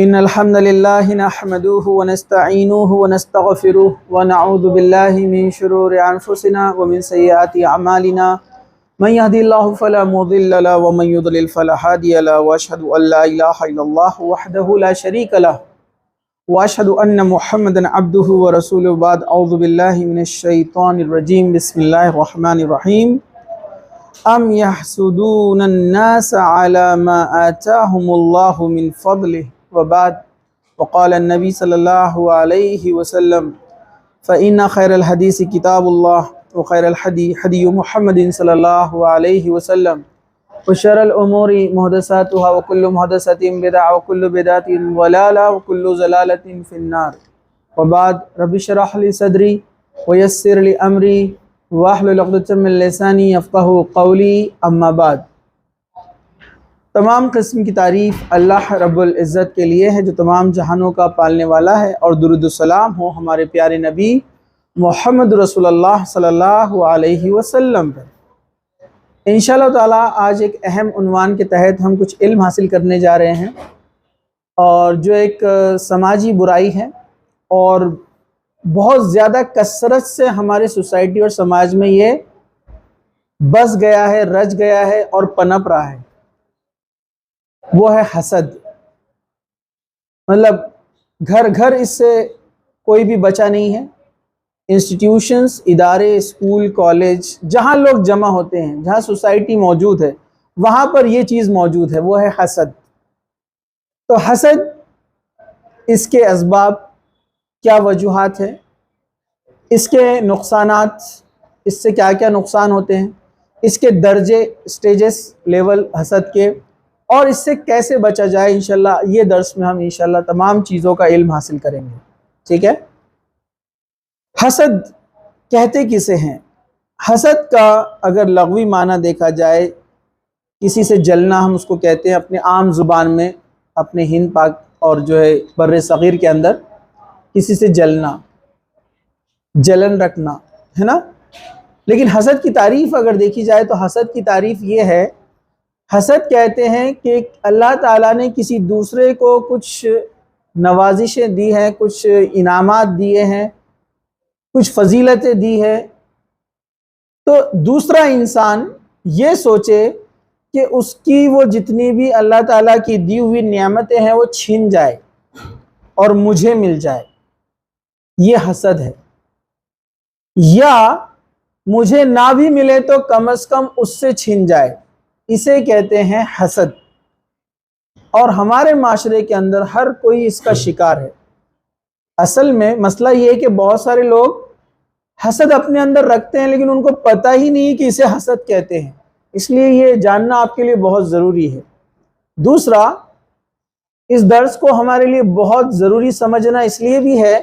إن الحمد لله نحمده ونستعينه ونستغفره ونعوذ بالله من شرور أنفسنا ومن سيئات أعمالنا من يهدي الله فلا مضل له ومن يضلل فلا هادي له وأشهد أن لا إله إلا الله وحده لا شريك له وأشهد أن محمدا عبده ورسوله بعد أعوذ بالله من الشيطان الرجيم بسم الله الرحمن الرحيم أم يحسدون الناس على ما آتاهم الله من فضله وبعد وقال النبي صلى الله عليه وسلم فإن خير الحديث كتاب الله وخير الحدي حدي محمد صلى الله عليه وسلم وشر الأمور محدثاتها وكل محدثة بدعة وكل بدعة ضلالة وكل ضلالة في النار وبعد رب اشرح لي صدري ويسر لي أمري واحلل عقدة من لسانی یفقہوا قولی اما بعد۔ تمام قسم کی تعریف اللہ رب العزت کے لیے ہے جو تمام جہانوں کا پالنے والا ہے، اور درود و سلام ہو ہمارے پیارے نبی محمد رسول اللہ صلی اللہ علیہ وسلم پر۔ انشاءاللہ تعالیٰ آج ایک اہم عنوان کے تحت ہم کچھ علم حاصل کرنے جا رہے ہیں، اور جو ایک سماجی برائی ہے اور بہت زیادہ کثرت سے ہمارے سوسائٹی اور سماج میں یہ بس گیا ہے، رچ گیا ہے اور پنپ رہا ہے، وہ ہے حسد۔ مطلب گھر گھر اس سے کوئی بھی بچا نہیں ہے۔ انسٹیٹیوشنز، ادارے، اسکول، کالج، جہاں لوگ جمع ہوتے ہیں، جہاں سوسائٹی موجود ہے، وہاں پر یہ چیز موجود ہے، وہ ہے حسد۔ تو حسد، اس کے اسباب کیا وجوہات ہیں، اس کے نقصانات، اس سے کیا کیا نقصان ہوتے ہیں، اس کے درجے، سٹیجز، لیول حسد کے، اور اس سے کیسے بچا جائے، انشاءاللہ یہ درس میں ہم انشاءاللہ تمام چیزوں کا علم حاصل کریں گے، ٹھیک ہے۔ حسد کہتے کسے ہیں؟ حسد کا اگر لغوی معنی دیکھا جائے، کسی سے جلنا ہم اس کو کہتے ہیں اپنے عام زبان میں، اپنے ہند پاک اور جو ہے بر صغیر کے اندر کسی سے جلنا، جلن رکھنا ہے نا۔ لیکن حسد کی تعریف اگر دیکھی جائے تو حسد کی تعریف یہ ہے، حسد کہتے ہیں کہ اللہ تعالیٰ نے کسی دوسرے کو کچھ نوازشیں دی ہیں، کچھ انعامات دیے ہیں، کچھ فضیلتیں دی ہیں، تو دوسرا انسان یہ سوچے کہ اس کی وہ جتنی بھی اللہ تعالیٰ کی دی ہوئی نعمتیں ہیں وہ چھن جائے اور مجھے مل جائے، یہ حسد ہے۔ یا مجھے نہ بھی ملے تو کم از کم اس سے چھن جائے، اسے کہتے ہیں حسد۔ اور ہمارے معاشرے کے اندر ہر کوئی اس کا شکار ہے۔ اصل میں مسئلہ یہ ہے کہ بہت سارے لوگ حسد اپنے اندر رکھتے ہیں لیکن ان کو پتہ ہی نہیں کہ اسے حسد کہتے ہیں، اس لیے یہ جاننا آپ کے لیے بہت ضروری ہے۔ دوسرا، اس درس کو ہمارے لیے بہت ضروری سمجھنا اس لیے بھی ہے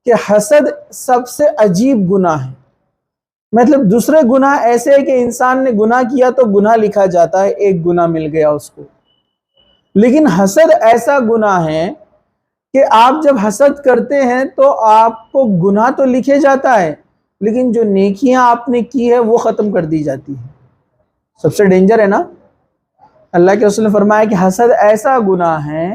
کہ حسد سب سے عجیب گناہ ہے۔ مطلب دوسرے گناہ ایسے ہے کہ انسان نے گناہ کیا تو گناہ لکھا جاتا ہے، ایک گناہ مل گیا اس کو، لیکن حسد ایسا گناہ ہے کہ آپ جب حسد کرتے ہیں تو آپ کو گناہ تو لکھے جاتا ہے لیکن جو نیکیاں آپ نے کی ہے وہ ختم کر دی جاتی ہیں۔ سب سے ڈینجر ہے نا۔ اللہ کے رسول نے فرمایا کہ حسد ایسا گناہ ہے،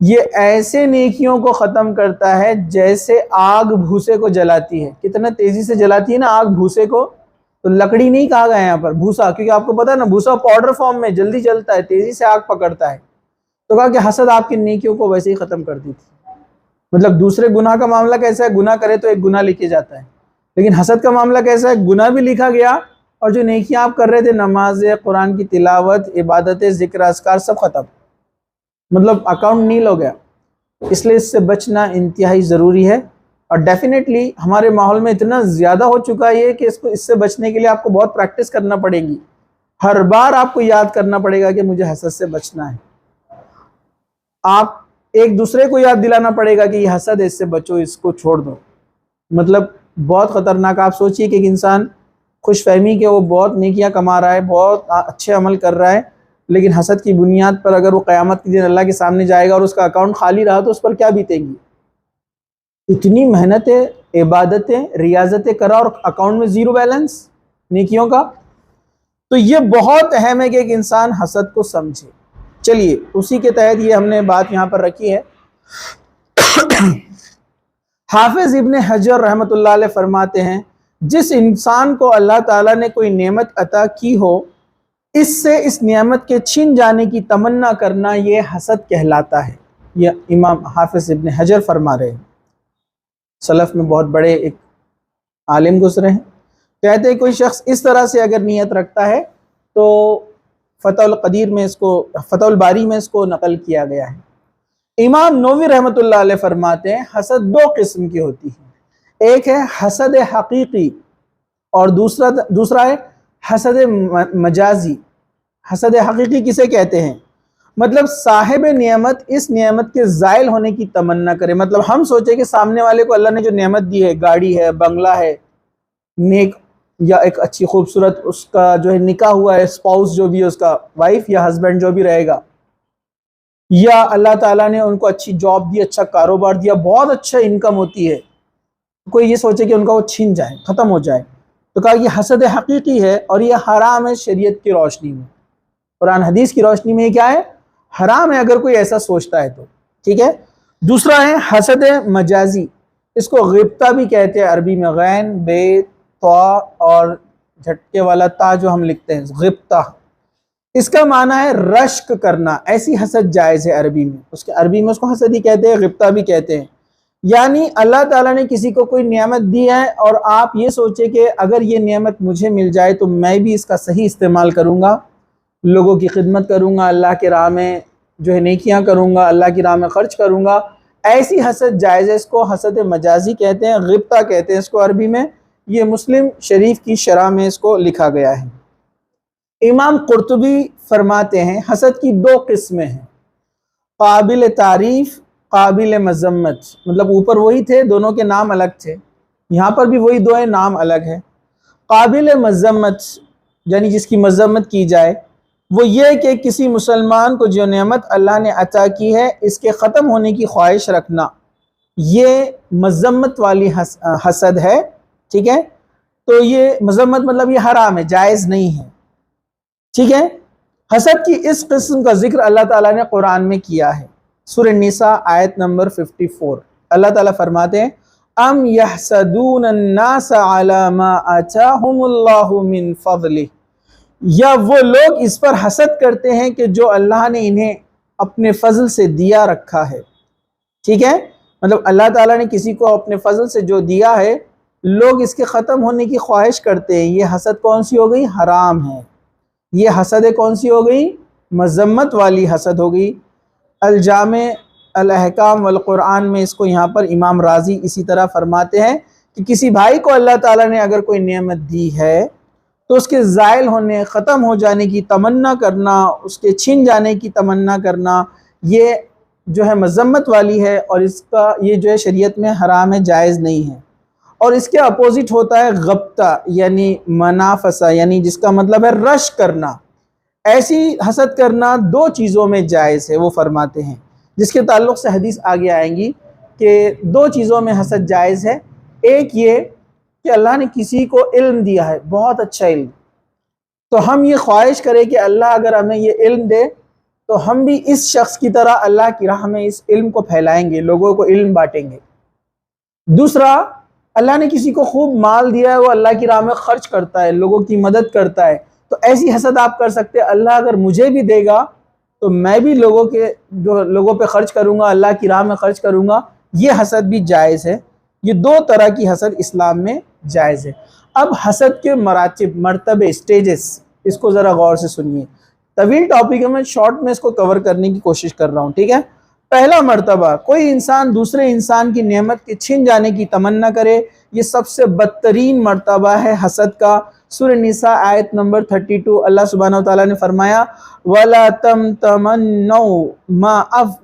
یہ ایسے نیکیوں کو ختم کرتا ہے جیسے آگ بھوسے کو جلاتی ہے۔ کتنا تیزی سے جلاتی ہے نا آگ بھوسے کو، تو لکڑی نہیں کہا گیا یہاں پر، بھوسا، کیونکہ آپ کو پتا ہے نا بھوسا پاؤڈر فارم میں جلدی جلتا ہے، تیزی سے آگ پکڑتا ہے، تو کہا کہ حسد آپ کی نیکیوں کو ویسے ہی ختم کر دی تھی۔ مطلب دوسرے گناہ کا معاملہ کیسا ہے، گناہ کرے تو ایک گناہ لکھے جاتا ہے، لیکن حسد کا معاملہ کیسا ہے، گناہ بھی لکھا گیا اور جو نیکیاں آپ کر رہے تھے، نماز، قرآن کی تلاوت، عبادت، ذکر، اذکار، سب ختم، مطلب اکاؤنٹ نیل ہو گیا۔ اس لیے اس سے بچنا انتہائی ضروری ہے، اور ڈیفینیٹلی ہمارے ماحول میں اتنا زیادہ ہو چکا ہے کہ اس سے بچنے کے لیے آپ کو بہت پریکٹس کرنا پڑے گی، ہر بار آپ کو یاد کرنا پڑے گا کہ مجھے حسد سے بچنا ہے۔ آپ ایک دوسرے کو یاد دلانا پڑے گا کہ یہ حسد ہے، اس سے بچو، اس کو چھوڑ دو۔ مطلب بہت خطرناک۔ آپ سوچئے کہ ایک انسان خوش فہمی کہ وہ بہت نیکیاں کما رہا ہے، بہت اچھے عمل کر رہا ہے، لیکن حسد کی بنیاد پر اگر وہ قیامت کے دن اللہ کے سامنے جائے گا اور اس کا اکاؤنٹ خالی رہا تو اس پر کیا بیتے گی؟ اتنی محنتیں، عبادتیں، ریاضتیں کرا اور اکاؤنٹ میں زیرو بیلنس نیکیوں کا۔ تو یہ بہت اہم ہے کہ ایک انسان حسد کو سمجھے۔ چلیے اسی کے تحت یہ ہم نے بات یہاں پر رکھی ہے۔ حافظ ابن حجر رحمۃ اللہ علیہ فرماتے ہیں جس انسان کو اللہ تعالیٰ نے کوئی نعمت عطا کی ہو، اس سے اس نعمت کے چھن جانے کی تمنا کرنا یہ حسد کہلاتا ہے۔ یہ امام حافظ ابن حجر فرما رہے ہیں، سلف میں بہت بڑے ایک عالم گزرے ہیں۔ کہتے ہیں کوئی شخص اس طرح سے اگر نیت رکھتا ہے تو فتح القدیر میں اس کو، فتح الباری میں اس کو نقل کیا گیا ہے۔ امام نووی رحمۃ اللہ علیہ فرماتے ہیں حسد دو قسم کی ہوتی ہے، ایک ہے حسد حقیقی اور دوسرا ہے حسد مجازی۔ حسد حقیقی کسے کہتے ہیں؟ مطلب صاحب نعمت اس نعمت کے زائل ہونے کی تمنا کرے، مطلب ہم سوچیں کہ سامنے والے کو اللہ نے جو نعمت دی ہے، گاڑی ہے، بنگلہ ہے، نیک یا ایک اچھی خوبصورت اس کا جو ہے نکاح ہوا ہے، اسپاؤس جو بھی ہے اس کا، وائف یا ہسبینڈ جو بھی رہے گا، یا اللہ تعالیٰ نے ان کو اچھی جاب دی، اچھا کاروبار دیا، بہت اچھا انکم ہوتی ہے، کوئی یہ سوچے کہ ان کا وہ چھن جائے، ختم ہو جائے، تو کہا یہ حسد حقیقی ہے اور یہ حرام ہے شریعت کی روشنی میں، قرآن حدیث کی روشنی میں یہ کیا ہے؟ حرام ہے اگر کوئی ایسا سوچتا ہے تو، ٹھیک ہے۔ دوسرا ہے حسد مجازی، اس کو غبطہ بھی کہتے ہیں، عربی میں غین بے طا اور جھٹکے والا تا جو ہم لکھتے ہیں، غبطہ، اس کا معنی ہے رشک کرنا۔ ایسی حسد جائز ہے عربی میں، اس کے عربی میں اس کو حسد ہی کہتے ہیں، غبطہ بھی کہتے ہیں۔ یعنی اللہ تعالیٰ نے کسی کو کوئی نعمت دی ہے اور آپ یہ سوچے کہ اگر یہ نعمت مجھے مل جائے تو میں بھی اس کا صحیح استعمال کروں گا، لوگوں کی خدمت کروں گا، اللہ کے راہ میں جو ہے نیکیاں کروں گا، اللہ کی راہ میں خرچ کروں گا، ایسی حسد جائز ہے، اس کو حسد مجازی کہتے ہیں، غبطہ کہتے ہیں اس کو عربی میں۔ یہ مسلم شریف کی شرح میں اس کو لکھا گیا ہے۔ امام قرطبی فرماتے ہیں حسد کی دو قسمیں ہیں، قابل تعریف، قابل مذمت، مطلب اوپر وہی تھے، دونوں کے نام الگ تھے، یہاں پر بھی وہی دو ہیں، نام الگ ہے۔ قابل مذمت یعنی جس کی مذمت کی جائے، وہ یہ کہ کسی مسلمان کو جو نعمت اللہ نے عطا کی ہے اس کے ختم ہونے کی خواہش رکھنا، یہ مذمت والی حسد ہے، ٹھیک ہے۔ تو یہ مذمت مطلب یہ حرام ہے، جائز نہیں ہے، ٹھیک ہے۔ حسد کی اس قسم کا ذکر اللہ تعالیٰ نے قرآن میں کیا ہے، سورہ النساء آیت نمبر 54۔ اللہ تعالیٰ فرماتے ہیں ام یحسدون الناس علی ما آتاہم اللہ من فضلہ، یا وہ لوگ اس پر حسد کرتے ہیں کہ جو اللہ نے انہیں اپنے فضل سے دیا رکھا ہے، ٹھیک ہے۔ مطلب اللہ تعالیٰ نے کسی کو اپنے فضل سے جو دیا ہے، لوگ اس کے ختم ہونے کی خواہش کرتے ہیں، یہ حسد کون سی ہو گئی؟ حرام ہے۔ یہ حسد کون سی ہو گئی؟ مذمت والی حسد ہو گئی۔ الجامع الاحکام والقرآن میں اس کو یہاں پر امام رازی اسی طرح فرماتے ہیں کہ کسی بھائی کو اللہ تعالیٰ نے اگر کوئی نعمت دی ہے تو اس کے زائل ہونے، ختم ہو جانے کی تمنا کرنا، اس کے چھن جانے کی تمنا کرنا، یہ جو ہے مذمت والی ہے، اور اس کا یہ جو ہے شریعت میں حرام ہے، جائز نہیں ہے۔ اور اس کے اپوزٹ ہوتا ہے غبطہ یعنی منافسہ، یعنی جس کا مطلب ہے رش کرنا۔ ایسی حسد کرنا دو چیزوں میں جائز ہے، وہ فرماتے ہیں، جس کے تعلق سے حدیث آگے آئیں گی کہ دو چیزوں میں حسد جائز ہے۔ ایک یہ کہ اللہ نے کسی کو علم دیا ہے، بہت اچھا علم، تو ہم یہ خواہش کریں کہ اللہ اگر ہمیں یہ علم دے تو ہم بھی اس شخص کی طرح اللہ کی راہ میں اس علم کو پھیلائیں گے، لوگوں کو علم بانٹیں گے۔ دوسرا، اللہ نے کسی کو خوب مال دیا ہے، وہ اللہ کی راہ میں خرچ کرتا ہے، لوگوں کی مدد کرتا ہے، تو ایسی حسد آپ کر سکتے ہیں، اللہ اگر مجھے بھی دے گا تو میں بھی لوگوں پہ خرچ کروں گا، اللہ کی راہ میں خرچ کروں گا، یہ حسد بھی جائز ہے۔ یہ دو طرح کی حسد اسلام میں جائز ہے۔ اب حسد کے مراتب، مرتبے، سٹیجز، اس کو ذرا غور سے سنیے، طویل ٹاپک ہے، میں شارٹ میں اس کو کور کرنے کی کوشش کر رہا ہوں، ٹھیک ہے۔ پہلا مرتبہ، کوئی انسان دوسرے انسان کی نعمت کے چھن جانے کی تمنا کرے، یہ سب سے بدترین مرتبہ ہے حسد کا۔ سورہ النساء آیت نمبر 32 اللہ سبحانہ وتعالیٰ نے فرمایا وَلَا تَمْتَمَنَّوْا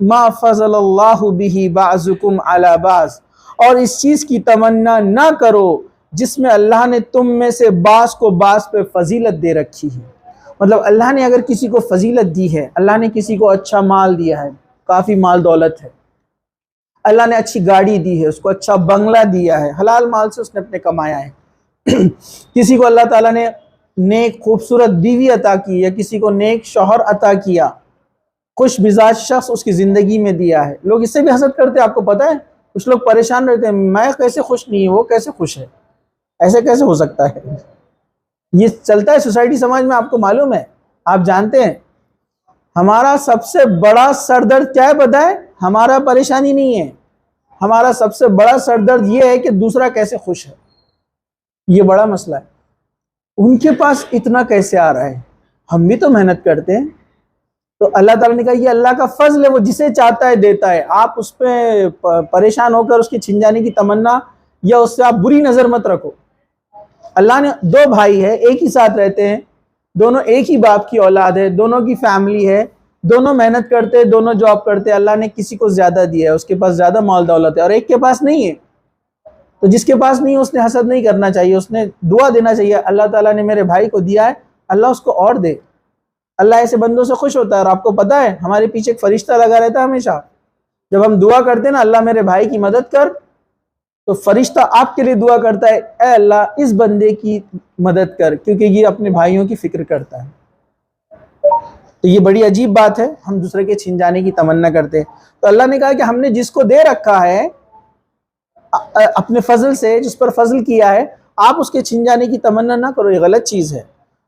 مَا فَضَلَ اللَّهُ بِهِ بَعْضُكُمْ عَلَى بَعْضٍ، اور اس چیز کی تمنا نہ کرو جس میں اللہ نے تم میں سے بعض کو بعض پہ فضیلت دے رکھی ہے۔ مطلب اللہ نے اگر کسی کو فضیلت دی ہے، اللہ نے کسی کو اچھا مال دیا ہے، کافی مال دولت ہے، اللہ نے اچھی گاڑی دی ہے، اس کو اچھا بنگلہ دیا ہے، حلال مال سے اس نے اپنے کمایا ہے، کسی کو اللہ تعالیٰ نے نیک خوبصورت بیوی عطا کی، یا کسی کو نیک شوہر عطا کیا، خوش مزاج شخص اس کی زندگی میں دیا ہے. لوگ اس سے بھی حسد کرتے ہیں. آپ کو پتہ ہے کچھ لوگ پریشان رہتے ہیں, میں کیسے خوش نہیں, وہ کیسے خوش ہے, ایسے کیسے ہو سکتا ہے. یہ چلتا ہے سوسائٹی سماج میں. آپ کو معلوم ہے, آپ جانتے ہیں ہمارا سب سے بڑا سر درد کیا ہے پتہ ہے؟ ہمارا پریشانی نہیں ہے, ہمارا سب سے بڑا سر درد یہ ہے کہ دوسرا کیسے خوش ہے. یہ بڑا مسئلہ ہے. ان کے پاس اتنا کیسے آ رہا ہے, ہم بھی تو محنت کرتے ہیں. تو اللہ تعالیٰ نے کہا یہ اللہ کا فضل ہے, وہ جسے چاہتا ہے دیتا ہے. آپ اس پہ پریشان ہو کر اس کی چھن جانے کی تمنا یا اس سے آپ بری نظر مت رکھو. اللہ نے دو بھائی ہے, ایک ہی ساتھ رہتے ہیں, دونوں ایک ہی باپ کی اولاد ہے, دونوں کی فیملی ہے, دونوں محنت کرتے, دونوں جاب کرتے. اللہ نے کسی کو زیادہ دیا ہے, اس کے پاس زیادہ مال دولت ہے, اور ایک کے پاس نہیں ہے. تو جس کے پاس نہیں ہے اس نے حسد نہیں کرنا چاہیے, اس نے دعا دینا چاہیے, اللہ تعالیٰ نے میرے بھائی کو دیا ہے, اللہ اس کو اور دے. اللہ ایسے بندوں سے خوش ہوتا ہے. اور آپ کو پتہ ہے ہمارے پیچھے ایک فرشتہ لگا رہتا ہے ہمیشہ. جب ہم دعا کرتے ہیں نا, اللہ میرے بھائی کی مدد کر, تو فرشتہ آپ کے لیے دعا کرتا ہے, اے اللہ اس بندے کی مدد کر, کیونکہ یہ اپنے بھائیوں کی فکر کرتا ہے. تو یہ بڑی عجیب بات ہے, ہم دوسرے کے چھین جانے کی تمنا کرتے ہیں. تو اللہ نے کہا کہ ہم نے جس کو دے رکھا ہے اپنے فضل سے, جس پر فضل کیا ہے, آپ اس کے چھین جانے کی تمنا نہ کرو, یہ غلط چیز ہے.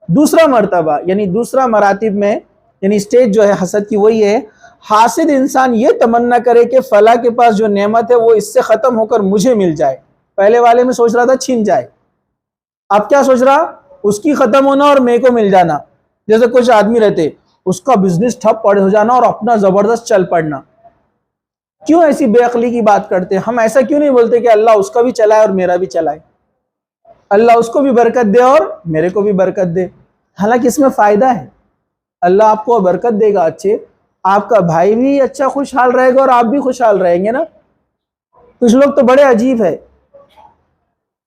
دوسرا مرتبہ یعنی دوسرا مراتب میں یعنی سٹیج جو ہے حسد کی, وہی ہے حاسد انسان یہ تمنا کرے کہ فلاں کے پاس جو نعمت ہے وہ اس سے ختم ہو کر مجھے مل جائے. پہلے والے میں سوچ رہا تھا چھین جائے, اب کیا سوچ رہا, اس کی ختم ہونا اور میرے کو مل جانا. جیسے کچھ آدمی رہتے, اس کا بزنس ٹھپ پڑ ہو جانا اور اپنا زبردست چل پڑنا. کیوں ایسی بے عقلی کی بات کرتے ہیں؟ ہم ایسا کیوں نہیں بولتے کہ اللہ اس کا بھی چلائے اور میرا بھی چلائے, اللہ اس کو بھی برکت دے اور میرے کو بھی برکت دے. حالانکہ اس میں فائدہ ہے, اللہ آپ کو برکت دے گا, اچھے آپ کا بھائی بھی اچھا خوشحال رہے گا اور آپ بھی خوشحال رہیں گے نا. کچھ لوگ تو بڑے عجیب ہے,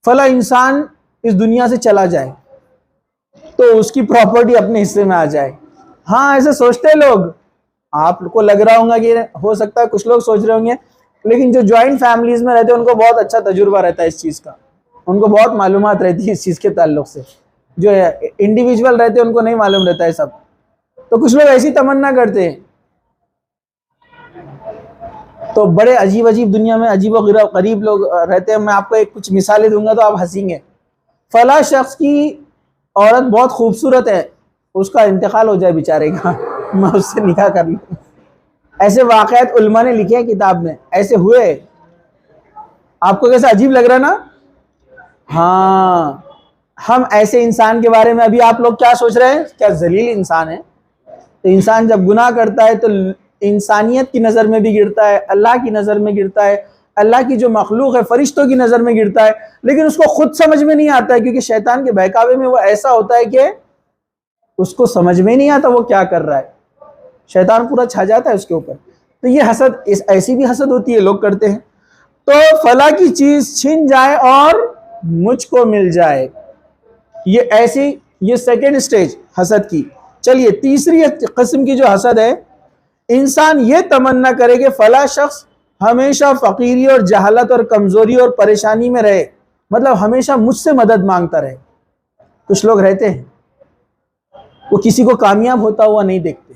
فلاں انسان اس دنیا سے چلا جائے تو اس کی پراپرٹی اپنے حصے میں آ جائے. ہاں ایسے سوچتے ہیں لوگ. آپ کو لگ رہا ہوگا کہ ہو سکتا ہے کچھ لوگ سوچ رہے ہوں گے, لیکن جو جوائنٹ فیملیز میں رہتے ہیں ان کو بہت اچھا تجربہ رہتا ہے اس چیز کا, ان کو بہت معلومات رہتی ہے اس چیز کے تعلق سے. جو انڈیویجول رہتے ہیں ان کو نہیں معلوم رہتا ہے سب. تو کچھ لوگ ایسی تمنا کرتے ہیں. تو بڑے عجیب عجیب دنیا میں عجیب و غریب لوگ رہتے ہیں. میں آپ کو کچھ مثالیں دوں گا تو آپ ہنسیں گے. فلاں شخص کی عورت بہت خوبصورت ہے, اس کا انتقال ہو جائے بیچارے کا, میں اس سے نکاح کر لوں. ایسے واقعات علماء نے لکھے ہیں کتاب میں, ایسے ہوئے. آپ کو کیسا عجیب لگ رہا نا؟ ہاں, ہم ایسے انسان کے بارے میں ابھی آپ لوگ کیا سوچ رہے ہیں, کیا ذلیل انسان ہے. تو انسان جب گناہ کرتا ہے تو انسانیت کی نظر میں بھی گرتا ہے, اللہ کی نظر میں گرتا ہے, اللہ کی جو مخلوق ہے فرشتوں کی نظر میں گرتا ہے, لیکن اس کو خود سمجھ میں نہیں آتا ہے, کیونکہ شیطان کے بہکاوے میں وہ ایسا ہوتا ہے کہ اس کو سمجھ میں نہیں آتا وہ کیا کر رہا ہے. شیطان پورا چھا جاتا ہے اس کے اوپر. تو یہ حسد, ایسی بھی حسد ہوتی ہے, لوگ کرتے ہیں. تو فلاں کی چیز چھن جائے اور مجھ کو مل جائے, یہ ایسی, یہ سیکنڈ سٹیج حسد کی. چلیے تیسری قسم کی جو حسد ہے, انسان یہ تمنا کرے کہ فلاں شخص ہمیشہ فقیری اور جہالت اور کمزوری اور پریشانی میں رہے, مطلب ہمیشہ مجھ سے مدد مانگتا رہے. کچھ لوگ رہتے ہیں وہ کسی کو کامیاب ہوتا ہوا نہیں دیکھتے,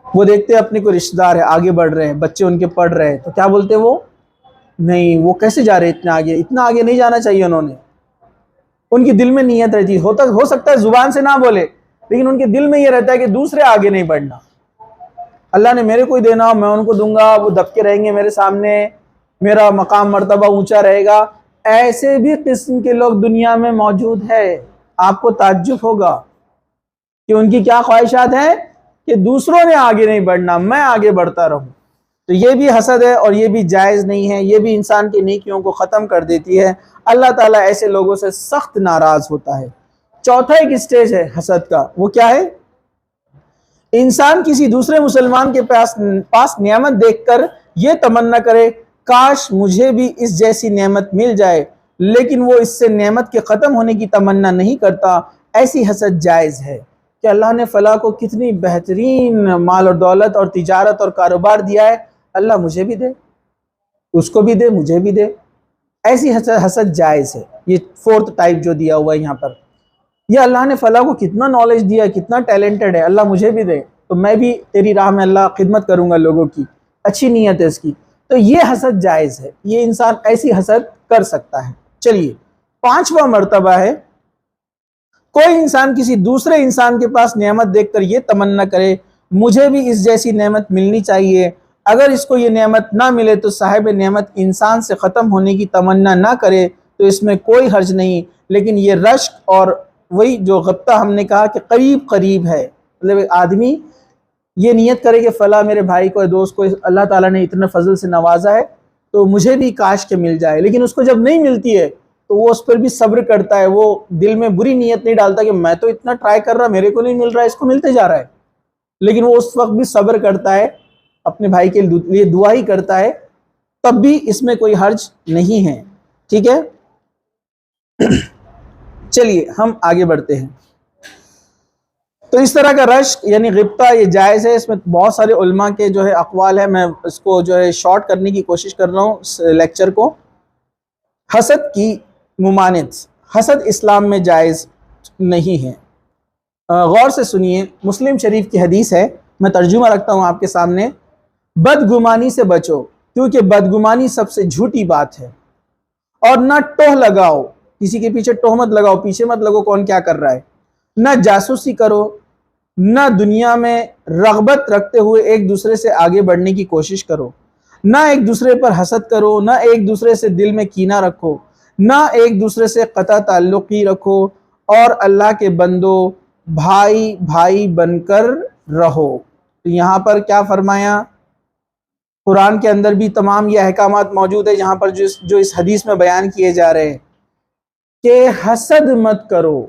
وہ دیکھتے اپنے کوئی رشتہ دار ہے آگے بڑھ رہے ہیں, بچے ان کے پڑھ رہے ہیں, تو کیا بولتے وہ, نہیں وہ کیسے جا رہے اتنا آگے نہیں جانا چاہیے انہوں نے. ان کی دل میں نیت رہتی ہے, ہو سکتا ہے زبان سے نہ بولے, لیکن ان کے دل میں یہ رہتا ہے کہ دوسرے آگے نہیں بڑھنا. اللہ نے میرے کو ہی دینا, میں ان کو دوں گا, وہ دبکے رہیں گے میرے سامنے, میرا مقام مرتبہ اونچا رہے گا. ایسے بھی قسم کے لوگ دنیا میں موجود ہے. آپ کو تعجب ہوگا کہ ان کی کیا خواہشات ہیں, کہ دوسروں نے آگے نہیں بڑھنا, میں آگے بڑھتا رہوں. تو یہ بھی حسد ہے اور یہ بھی جائز نہیں ہے, یہ بھی انسان کی نیکیوں کو ختم کر دیتی ہے. اللہ تعالیٰ ایسے لوگوں سے سخت ناراض ہوتا ہے. چوتھا ایک سٹیج ہے حسد کا, وہ کیا ہے, انسان کسی دوسرے مسلمان کے پاس نعمت دیکھ کر یہ تمنا کرے کاش مجھے بھی اس جیسی نعمت مل جائے, لیکن وہ اس سے نعمت کے ختم ہونے کی تمنا نہیں کرتا. ایسی حسد جائز ہے کہ اللہ نے فلاں کو کتنی بہترین مال اور دولت اور تجارت اور کاروبار دیا ہے, اللہ مجھے بھی دے, اس کو بھی دے, مجھے بھی دے. ایسی حسد جائز ہے. یہ فورتھ ٹائپ جو دیا ہوا ہے یہاں پر, یہ اللہ نے فلاں کو کتنا نالج دیا ہے, کتنا ٹیلنٹڈ ہے, اللہ مجھے بھی دے, تو میں بھی تیری راہ میں اللہ خدمت کروں گا لوگوں کی، اچھی نیت ہے اس کی، تو یہ حسد جائز ہے، یہ انسان ایسی حسد کر سکتا ہے۔ چلیے 5واں مرتبہ ہے، کوئی انسان کسی دوسرے انسان کے پاس نعمت دیکھ کر یہ تمنا کرے مجھے بھی اس جیسی نعمت ملنی چاہیے، اگر اس کو یہ نعمت نہ ملے تو صاحب نعمت انسان سے ختم ہونے کی تمنا نہ کرے تو اس میں کوئی حرج نہیں، لیکن یہ رشک اور وہی جو غبطہ ہم نے کہا کہ قریب قریب ہے، مطلب آدمی یہ نیت کرے کہ فلاں میرے بھائی کو دوست کو اللہ تعالیٰ نے اتنے فضل سے نوازا ہے تو مجھے بھی کاش کے مل جائے، لیکن اس کو جب نہیں ملتی ہے تو وہ اس پر بھی صبر کرتا ہے، وہ دل میں بری نیت نہیں ڈالتا کہ میں تو اتنا ٹرائی کر رہا میرے کو نہیں مل رہا ہے، اس کو ملتے جا رہا ہے، لیکن وہ اس وقت بھی صبر کرتا ہے، اپنے بھائی کے لیے دعا ہی کرتا ہے، تب بھی اس میں کوئی حرج نہیں ہے، ٹھیک ہے۔ چلیے ہم آگے بڑھتے ہیں۔ تو اس طرح کا رشک یعنی غبطہ یہ جائز ہے، اس میں بہت سارے علماء کے جو ہے اقوال ہے، میں اس کو جو ہے شارٹ کرنے کی کوشش کر رہا ہوں اس لیکچر کو۔ حسد کی ممانعت، حسد اسلام میں جائز نہیں ہے۔ غور سے سنیے، مسلم شریف کی حدیث ہے، میں ترجمہ رکھتا ہوں آپ کے سامنے، بدگمانی سے بچو کیونکہ بدگمانی سب سے جھوٹی بات ہے، اور نہ ٹوہ لگاؤ، کسی کے پیچھے ٹوہ مت لگاؤ، پیچھے مت لگو کون کیا کر رہا ہے، نہ جاسوسی کرو، نہ دنیا میں رغبت رکھتے ہوئے ایک دوسرے سے آگے بڑھنے کی کوشش کرو، نہ ایک دوسرے پر حسد کرو، نہ ایک دوسرے سے دل میں کینہ رکھو، نہ ایک دوسرے سے قطع تعلقی رکھو، اور اللہ کے بندو بھائی بھائی بن کر رہو۔ تو یہاں پر کیا فرمایا؟ قرآن کے اندر بھی تمام یہ احکامات موجود ہے یہاں پر جو اس حدیث میں بیان کیے جا رہے ہیں کہ حسد مت کرو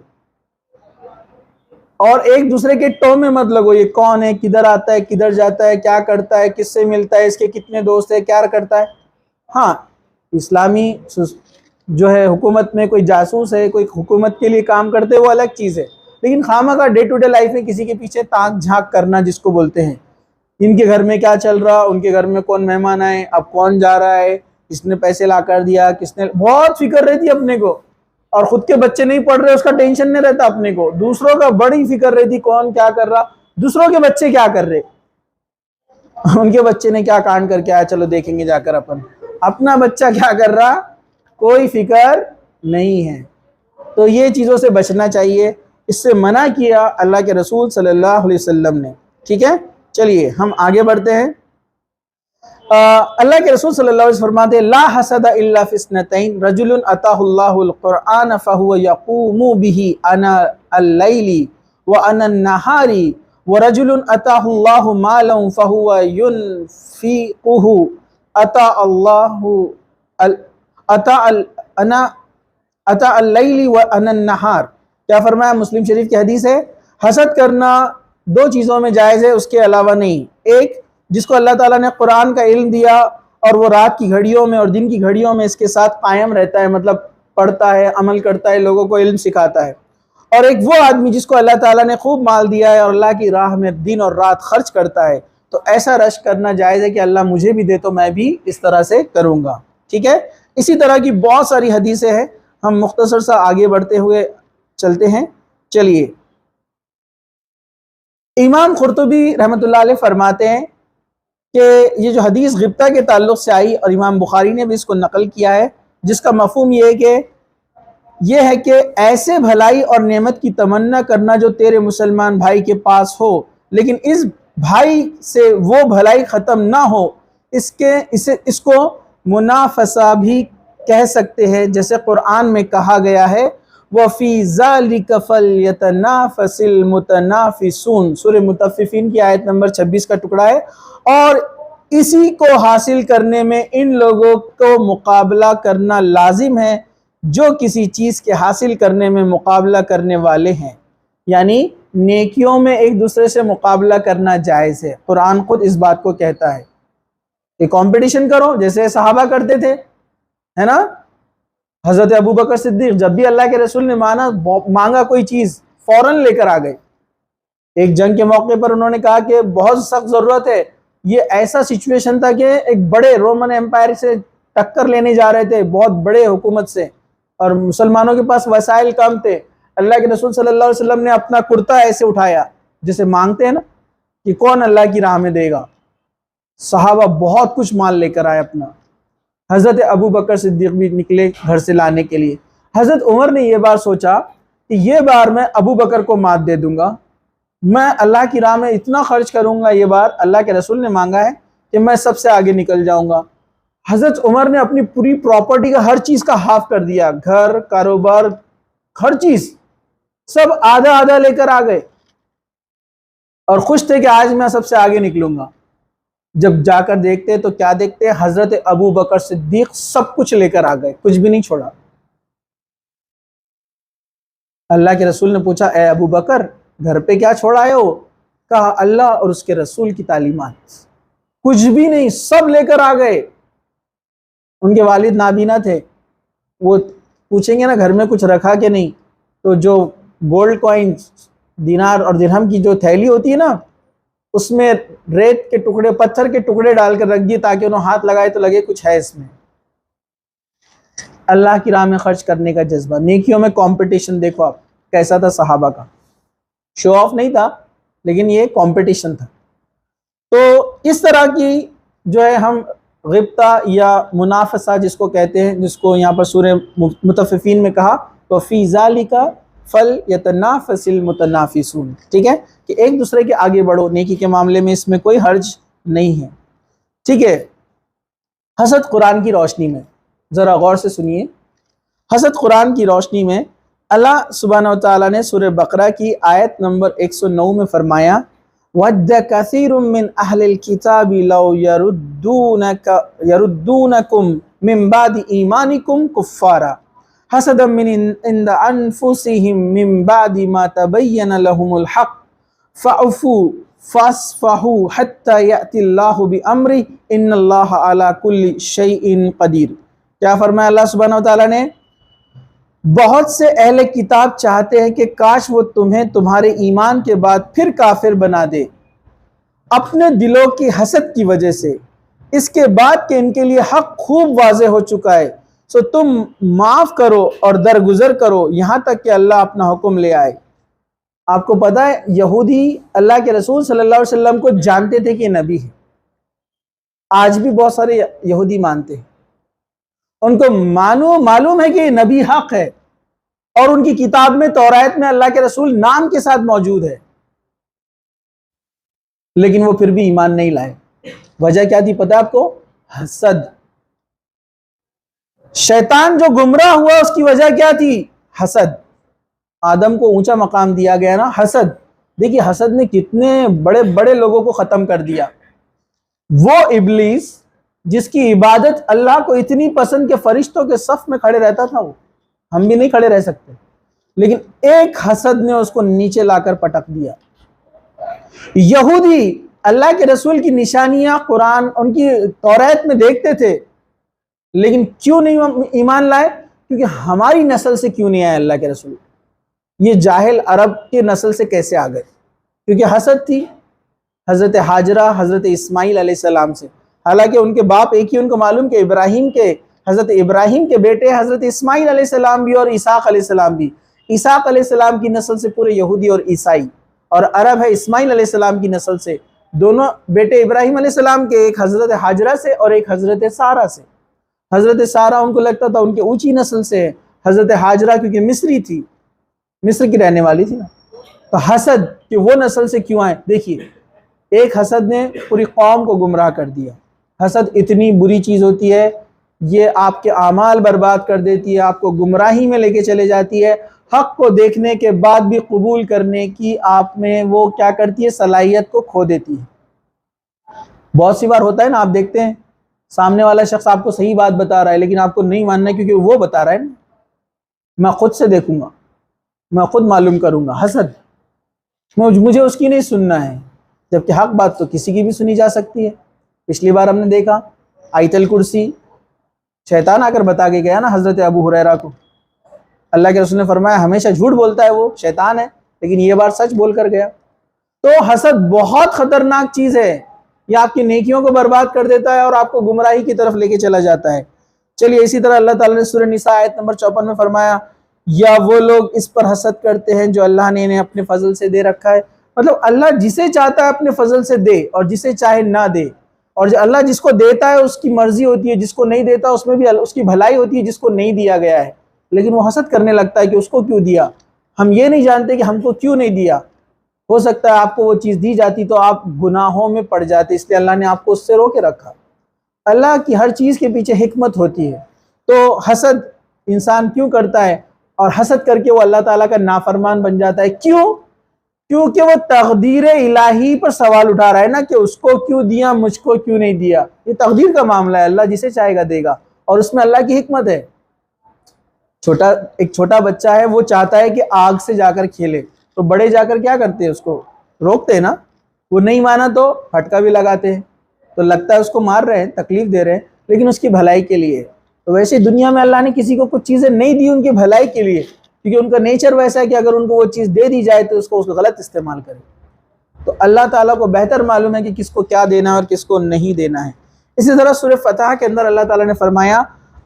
اور ایک دوسرے کے ٹو میں مت لگو، یہ کون ہے، کدھر آتا ہے، کدھر جاتا ہے، کیا کرتا ہے، کس سے ملتا ہے، اس کے کتنے دوست ہیں، کیا کرتا ہے۔ ہاں اسلامی جو ہے حکومت میں کوئی جاسوس ہے، کوئی حکومت کے لیے کام کرتے وہ الگ چیز ہے، لیکن خامہ کا ڈے ٹو ڈے لائف میں کسی کے پیچھے تاک جھانک کرنا جس کو بولتے ہیں، ان کے گھر میں کیا چل رہا، ان کے گھر میں کون مہمان آئے، اب کون جا رہا ہے، کس نے پیسے لا کر دیا، کس نے، بہت فکر رہتی ہے اپنے کو، اور خود کے بچے نہیں پڑھ رہے اس کا ٹینشن نہیں رہتا اپنے کو، دوسروں کا بڑی فکر رہتی کون کیا کر رہا، دوسروں کے بچے کیا کر رہے، ان کے بچے نے کیا کانڈ کر کے آیا چلو دیکھیں گے جا کر، اپنا بچہ کیا کر رہا کوئی فکر نہیں ہے۔ تو یہ چیزوں سے بچنا چاہیے، اس سے منع کیا اللہ کے رسول صلی اللہ علیہ وسلم نے، ٹھیک ہے۔ چلیے ہم آگے بڑھتے ہیں۔ اللہ کے رسول صلی اللہ علیہ وسلم فرماتے ہیں لا حسد الا فی اثنتین رجل اتاہ اللہ القرآن فہو یقوم به انا اللیل وانا النہار ورجل اتاہ اللہ مالا فہو ينفقه اتا اللیل وانا النہار۔ کیا فرمایا؟ مسلم شریف کی حدیث ہے، حسد کرنا دو چیزوں میں جائز ہے، اس کے علاوہ نہیں۔ ایک، جس کو اللہ تعالیٰ نے قرآن کا علم دیا اور وہ رات کی گھڑیوں میں اور دن کی گھڑیوں میں اس کے ساتھ قائم رہتا ہے، مطلب پڑھتا ہے، عمل کرتا ہے، لوگوں کو علم سکھاتا ہے۔ اور ایک وہ آدمی جس کو اللہ تعالیٰ نے خوب مال دیا ہے اور اللہ کی راہ میں دن اور رات خرچ کرتا ہے، تو ایسا رشک کرنا جائز ہے کہ اللہ مجھے بھی دے تو میں بھی اس طرح سے کروں گا، ٹھیک ہے۔ اسی طرح کی بہت ساری حدیثیں ہیں، ہم مختصر سا آگے بڑھتے ہوئے چلتے ہیں۔ چلیے امام قرطبی رحمۃ اللہ علیہ فرماتے ہیں کہ یہ جو حدیث غبطہ کے تعلق سے آئی اور امام بخاری نے بھی اس کو نقل کیا ہے، جس کا مفہوم یہ ہے کہ ایسے بھلائی اور نعمت کی تمنا کرنا جو تیرے مسلمان بھائی کے پاس ہو، لیکن اس بھائی سے وہ بھلائی ختم نہ ہو، اس کو منافسہ بھی کہہ سکتے ہیں، جیسے قرآن میں کہا گیا ہے وَفِي ذَلِكَ فَلْيَتَنَافَسِ الْمُتَنَافِسُونَ، سورہ مطففین کی آیت نمبر 26 کا ٹکڑا ہے، اور اسی کو حاصل کرنے میں ان لوگوں کو مقابلہ کرنا لازم ہے جو کسی چیز کے حاصل کرنے میں مقابلہ کرنے والے ہیں، یعنی نیکیوں میں ایک دوسرے سے مقابلہ کرنا جائز ہے۔ قرآن خود اس بات کو کہتا ہے کہ کمپٹیشن کرو، جیسے صحابہ کرتے تھے، ہے نا۔ حضرت ابوبکر صدیق جب بھی اللہ کے رسول نے مانگا کوئی چیز فوراً لے کر آ گئے۔ ایک جنگ کے موقع پر انہوں نے کہا کہ بہت سخت ضرورت ہے، یہ ایسا سچویشن تھا کہ ایک بڑے رومن امپائر سے ٹکر لینے جا رہے تھے، بہت بڑے حکومت سے، اور مسلمانوں کے پاس وسائل کم تھے۔ اللہ کے رسول صلی اللہ علیہ وسلم نے اپنا کرتا ایسے اٹھایا جیسے مانگتے ہیں نا، کہ کون اللہ کی راہ میں دے گا۔ صحابہ بہت کچھ مال لے کر آئے اپنا۔ حضرت ابو بکر صدیق بھی نکلے گھر سے لانے کے لیے۔ حضرت عمر نے یہ بار سوچا کہ یہ بار میں ابو بکر کو مات دے دوں گا، میں اللہ کی راہ میں اتنا خرچ کروں گا، یہ بار اللہ کے رسول نے مانگا ہے کہ میں سب سے آگے نکل جاؤں گا۔ حضرت عمر نے اپنی پوری پراپرٹی کا ہر چیز کا ہاف کر دیا، گھر، کاروبار، ہر چیز سب آدھا آدھا لے کر آ گئے، اور خوش تھے کہ آج میں سب سے آگے نکلوں گا۔ جب جا کر دیکھتے تو کیا دیکھتے؟ حضرت ابو بکر صدیق سب کچھ لے کر آ گئے، کچھ بھی نہیں چھوڑا۔ اللہ کے رسول نے پوچھا، اے ابو بکر گھر پہ کیا چھوڑ آئے ہو؟ کہا اللہ اور اس کے رسول کی تعلیمات۔ کچھ بھی نہیں، سب لے کر آ گئے۔ ان کے والد نابینا تھے، وہ پوچھیں گے نا گھر میں کچھ رکھا کہ نہیں، تو جو گولڈ کوائنز، دینار اور درہم کی جو تھیلی ہوتی ہے نا، اس میں ریت کے ٹکڑے، پتھر کے ٹکڑے ڈال کر رکھ دیے تاکہ انہوں ہاتھ لگائے تو لگے کچھ ہے اس میں۔ اللہ کی راہ میں خرچ کرنے کا جذبہ، نیکیوں میں کمپٹیشن دیکھو آپ کیسا تھا صحابہ کا۔ شو آف نہیں تھا، لیکن یہ کمپٹیشن تھا۔ تو اس طرح کی جو ہے ہم غبطہ یا منافسہ جس کو کہتے ہیں، جس کو یہاں پر سورہ مطففین میں کہا وَفِي ذَلِكَ فَلْيَتَنَافَسِ الْمُتَنَافِسُونَ، ٹھیک ہے، کہ ایک دوسرے کے آگے بڑھو نیکی کے معاملے میں، اس میں کوئی حرج نہیں ہے، ٹھیک ہے۔ حسد قرآن کی روشنی میں ذرا غور سے سنیے۔ حسد قرآن کی روشنی میں اللہ سبحانہ و تعالیٰ نے سورہ بقرہ کی آیت نمبر 109 میں فرمایا وَدَّ كَثِيرٌ مِّنْ أَهْلِ الْكِتَابِ لَوْ يَرُدُّونَكُمْ مِّن بَعْدِ إِيمَانِكُمْ كُفَّارًا حَسَدًا مِّنْ عِندَ أَنفُسِهِم مِّن بَعْدِ مَا تَبَيَّنَ لَهُمُ الْحَقُّ فَاعْفُوا فَاصْفَحُوا حَتَّى يَأْتِيَ اللَّهُ بِأَمْرِهِ إِنَّ اللَّهَ عَلَى كُلِّ شَيْءٍ قَدِيرٌ۔ کیا فرمایا اللہ سبحانہ و تعالیٰ نے؟ بہت سے اہل کتاب چاہتے ہیں کہ کاش وہ تمہیں تمہارے ایمان کے بعد پھر کافر بنا دے اپنے دلوں کی حسد کی وجہ سے، اس کے بعد کہ ان کے لیے حق خوب واضح ہو چکا ہے، سو تم معاف کرو اور درگزر کرو یہاں تک کہ اللہ اپنا حکم لے آئے۔ آپ کو پتہ ہے یہودی اللہ کے رسول صلی اللہ علیہ وسلم کو جانتے تھے کہ یہ نبی ہے، آج بھی بہت سارے یہودی مانتے ہیں، ان کو معلوم ہے کہ یہ نبی حق ہے، اور ان کی کتاب میں تورات میں اللہ کے رسول نام کے ساتھ موجود ہے، لیکن وہ پھر بھی ایمان نہیں لائے۔ وجہ کیا تھی پتہ ہے آپ کو؟ حسد۔ شیطان جو گمراہ ہوا اس کی وجہ کیا تھی؟ حسد۔ آدم کو اونچا مقام دیا گیا نا، حسد۔ دیکھیے حسد نے کتنے بڑے بڑے لوگوں کو ختم کر دیا۔ وہ ابلیس جس کی عبادت اللہ کو اتنی پسند کہ فرشتوں کے صف میں کھڑے رہتا تھا، وہ ہم بھی نہیں کھڑے رہ سکتے، لیکن ایک حسد نے اس کو نیچے لا کر پٹک دیا۔ یہودی اللہ کے رسول کی نشانیاں قرآن ان کی تورات میں دیکھتے تھے، لیکن کیوں نہیں ایمان لائے؟ کیونکہ ہماری نسل سے کیوں نہیں آئے اللہ کے رسول؟ یہ جاہل عرب کی نسل سے کیسے آ گئے؟ کیونکہ حسد تھی حضرت حاجرہ حضرت اسماعیل علیہ السلام سے، حالانکہ ان کے باپ ایک ہی، ان کو معلوم کہ حضرت ابراہیم کے بیٹے حضرت اسماعیل علیہ السلام بھی اور اسحاق علیہ السلام بھی۔ اسحاق علیہ السلام کی نسل سے پورے یہودی اور عیسائی، اور عرب ہے اسماعیل علیہ السلام کی نسل سے دونوں بیٹے ابراہیم علیہ السلام کے، ایک حضرت حاجرہ سے اور ایک حضرت سارہ سے۔ حضرت سارہ ان کو لگتا تھا ان کے اونچی نسل سے ہے، حضرت حاجرہ کیونکہ مصری تھی، مصر کی رہنے والی تھی نا، تو حسد کہ وہ نسل سے کیوں آئے۔ دیکھیے ایک حسد نے پوری قوم کو گمراہ کر دیا۔ حسد اتنی بری چیز ہوتی ہے، یہ آپ کے اعمال برباد کر دیتی ہے، آپ کو گمراہی میں لے کے چلے جاتی ہے، حق کو دیکھنے کے بعد بھی قبول کرنے کی آپ میں وہ کیا کرتی ہے؟ صلاحیت کو کھو دیتی ہے۔ بہت سی بار ہوتا ہے نا، آپ دیکھتے ہیں سامنے والا شخص آپ کو صحیح بات بتا رہا ہے لیکن آپ کو نہیں ماننا ہے کیونکہ وہ بتا رہا ہے نا، میں خود سے دیکھوں گا، میں خود معلوم کروں گا۔ حسد، مجھے اس کی نہیں سننا ہے، جبکہ حق بات تو کسی کی بھی سنی جا سکتی ہے۔ پچھلی بار ہم نے دیکھا آیت الکرسی شیطان آ کر بتا کے گیا نا حضرت ابو ہریرہ کو، اللہ کے رسول نے فرمایا ہمیشہ جھوٹ بولتا ہے وہ شیطان ہے، لیکن یہ بار سچ بول کر گیا۔ تو حسد بہت خطرناک چیز ہے، یہ آپ کی نیکیوں کو برباد کر دیتا ہے اور آپ کو گمراہی کی طرف لے کے چلا جاتا ہے۔ چلیے اسی طرح اللہ تعالیٰ نے سورہ نساء آیت نمبر 54 میں فرمایا یا وہ لوگ اس پر حسد کرتے ہیں جو اللہ نے انہیں اپنے فضل سے دے رکھا ہے، مطلب اللہ جسے چاہتا ہے اپنے فضل سے دے اور جسے چاہے نہ دے، اور اللہ جس کو دیتا ہے اس کی مرضی ہوتی ہے، جس کو نہیں دیتا اس میں بھی اس کی بھلائی ہوتی ہے جس کو نہیں دیا گیا ہے، لیکن وہ حسد کرنے لگتا ہے کہ اس کو کیوں دیا۔ ہم یہ نہیں جانتے کہ ہم کو کیوں نہیں دیا، ہو سکتا ہے آپ کو وہ چیز دی جاتی تو آپ گناہوں میں پڑ جاتے، اس لیے اللہ نے آپ کو اس سے روکے رکھا۔ اللہ کی ہر چیز کے پیچھے حکمت ہوتی ہے۔ تو حسد انسان کیوں کرتا ہے، اور حسد کر کے وہ اللہ تعالیٰ کا نافرمان بن جاتا ہے، کیوں؟ کیونکہ وہ تقدیر الہی پر سوال اٹھا رہا ہے نا، کہ اس کو کیوں دیا، مجھ کو کیوں نہیں دیا۔ یہ تقدیر کا معاملہ ہے، اللہ جسے چاہے گا دے گا، اور اس میں اللہ کی حکمت ہے۔ ایک چھوٹا بچہ ہے، وہ چاہتا ہے کہ آگ سے جا کر کھیلے، تو بڑے جا کر کیا کرتے ہیں، اس کو روکتے ہیں نا، وہ نہیں مانا تو پھٹکا بھی لگاتے ہیں، تو لگتا ہے اس کو مار رہے ہیں، تکلیف دے رہے ہیں، لیکن اس کی بھلائی کے لیے۔ تو ویسے دنیا میں اللہ نے کسی کو کچھ چیزیں نہیں دی ان کی بھلائی کے لیے، کیونکہ ان کا نیچر ویسا ہے کہ اگر ان کو وہ چیز دے دی جائے تو اس کو غلط استعمال کرے۔ تو اللہ تعالیٰ کو بہتر معلوم ہے کہ کس کو کیا دینا ہے اور کس کو نہیں دینا ہے۔ اسی طرح سورہ فتح کے اندر اللہ تعالیٰ نے فرمایا،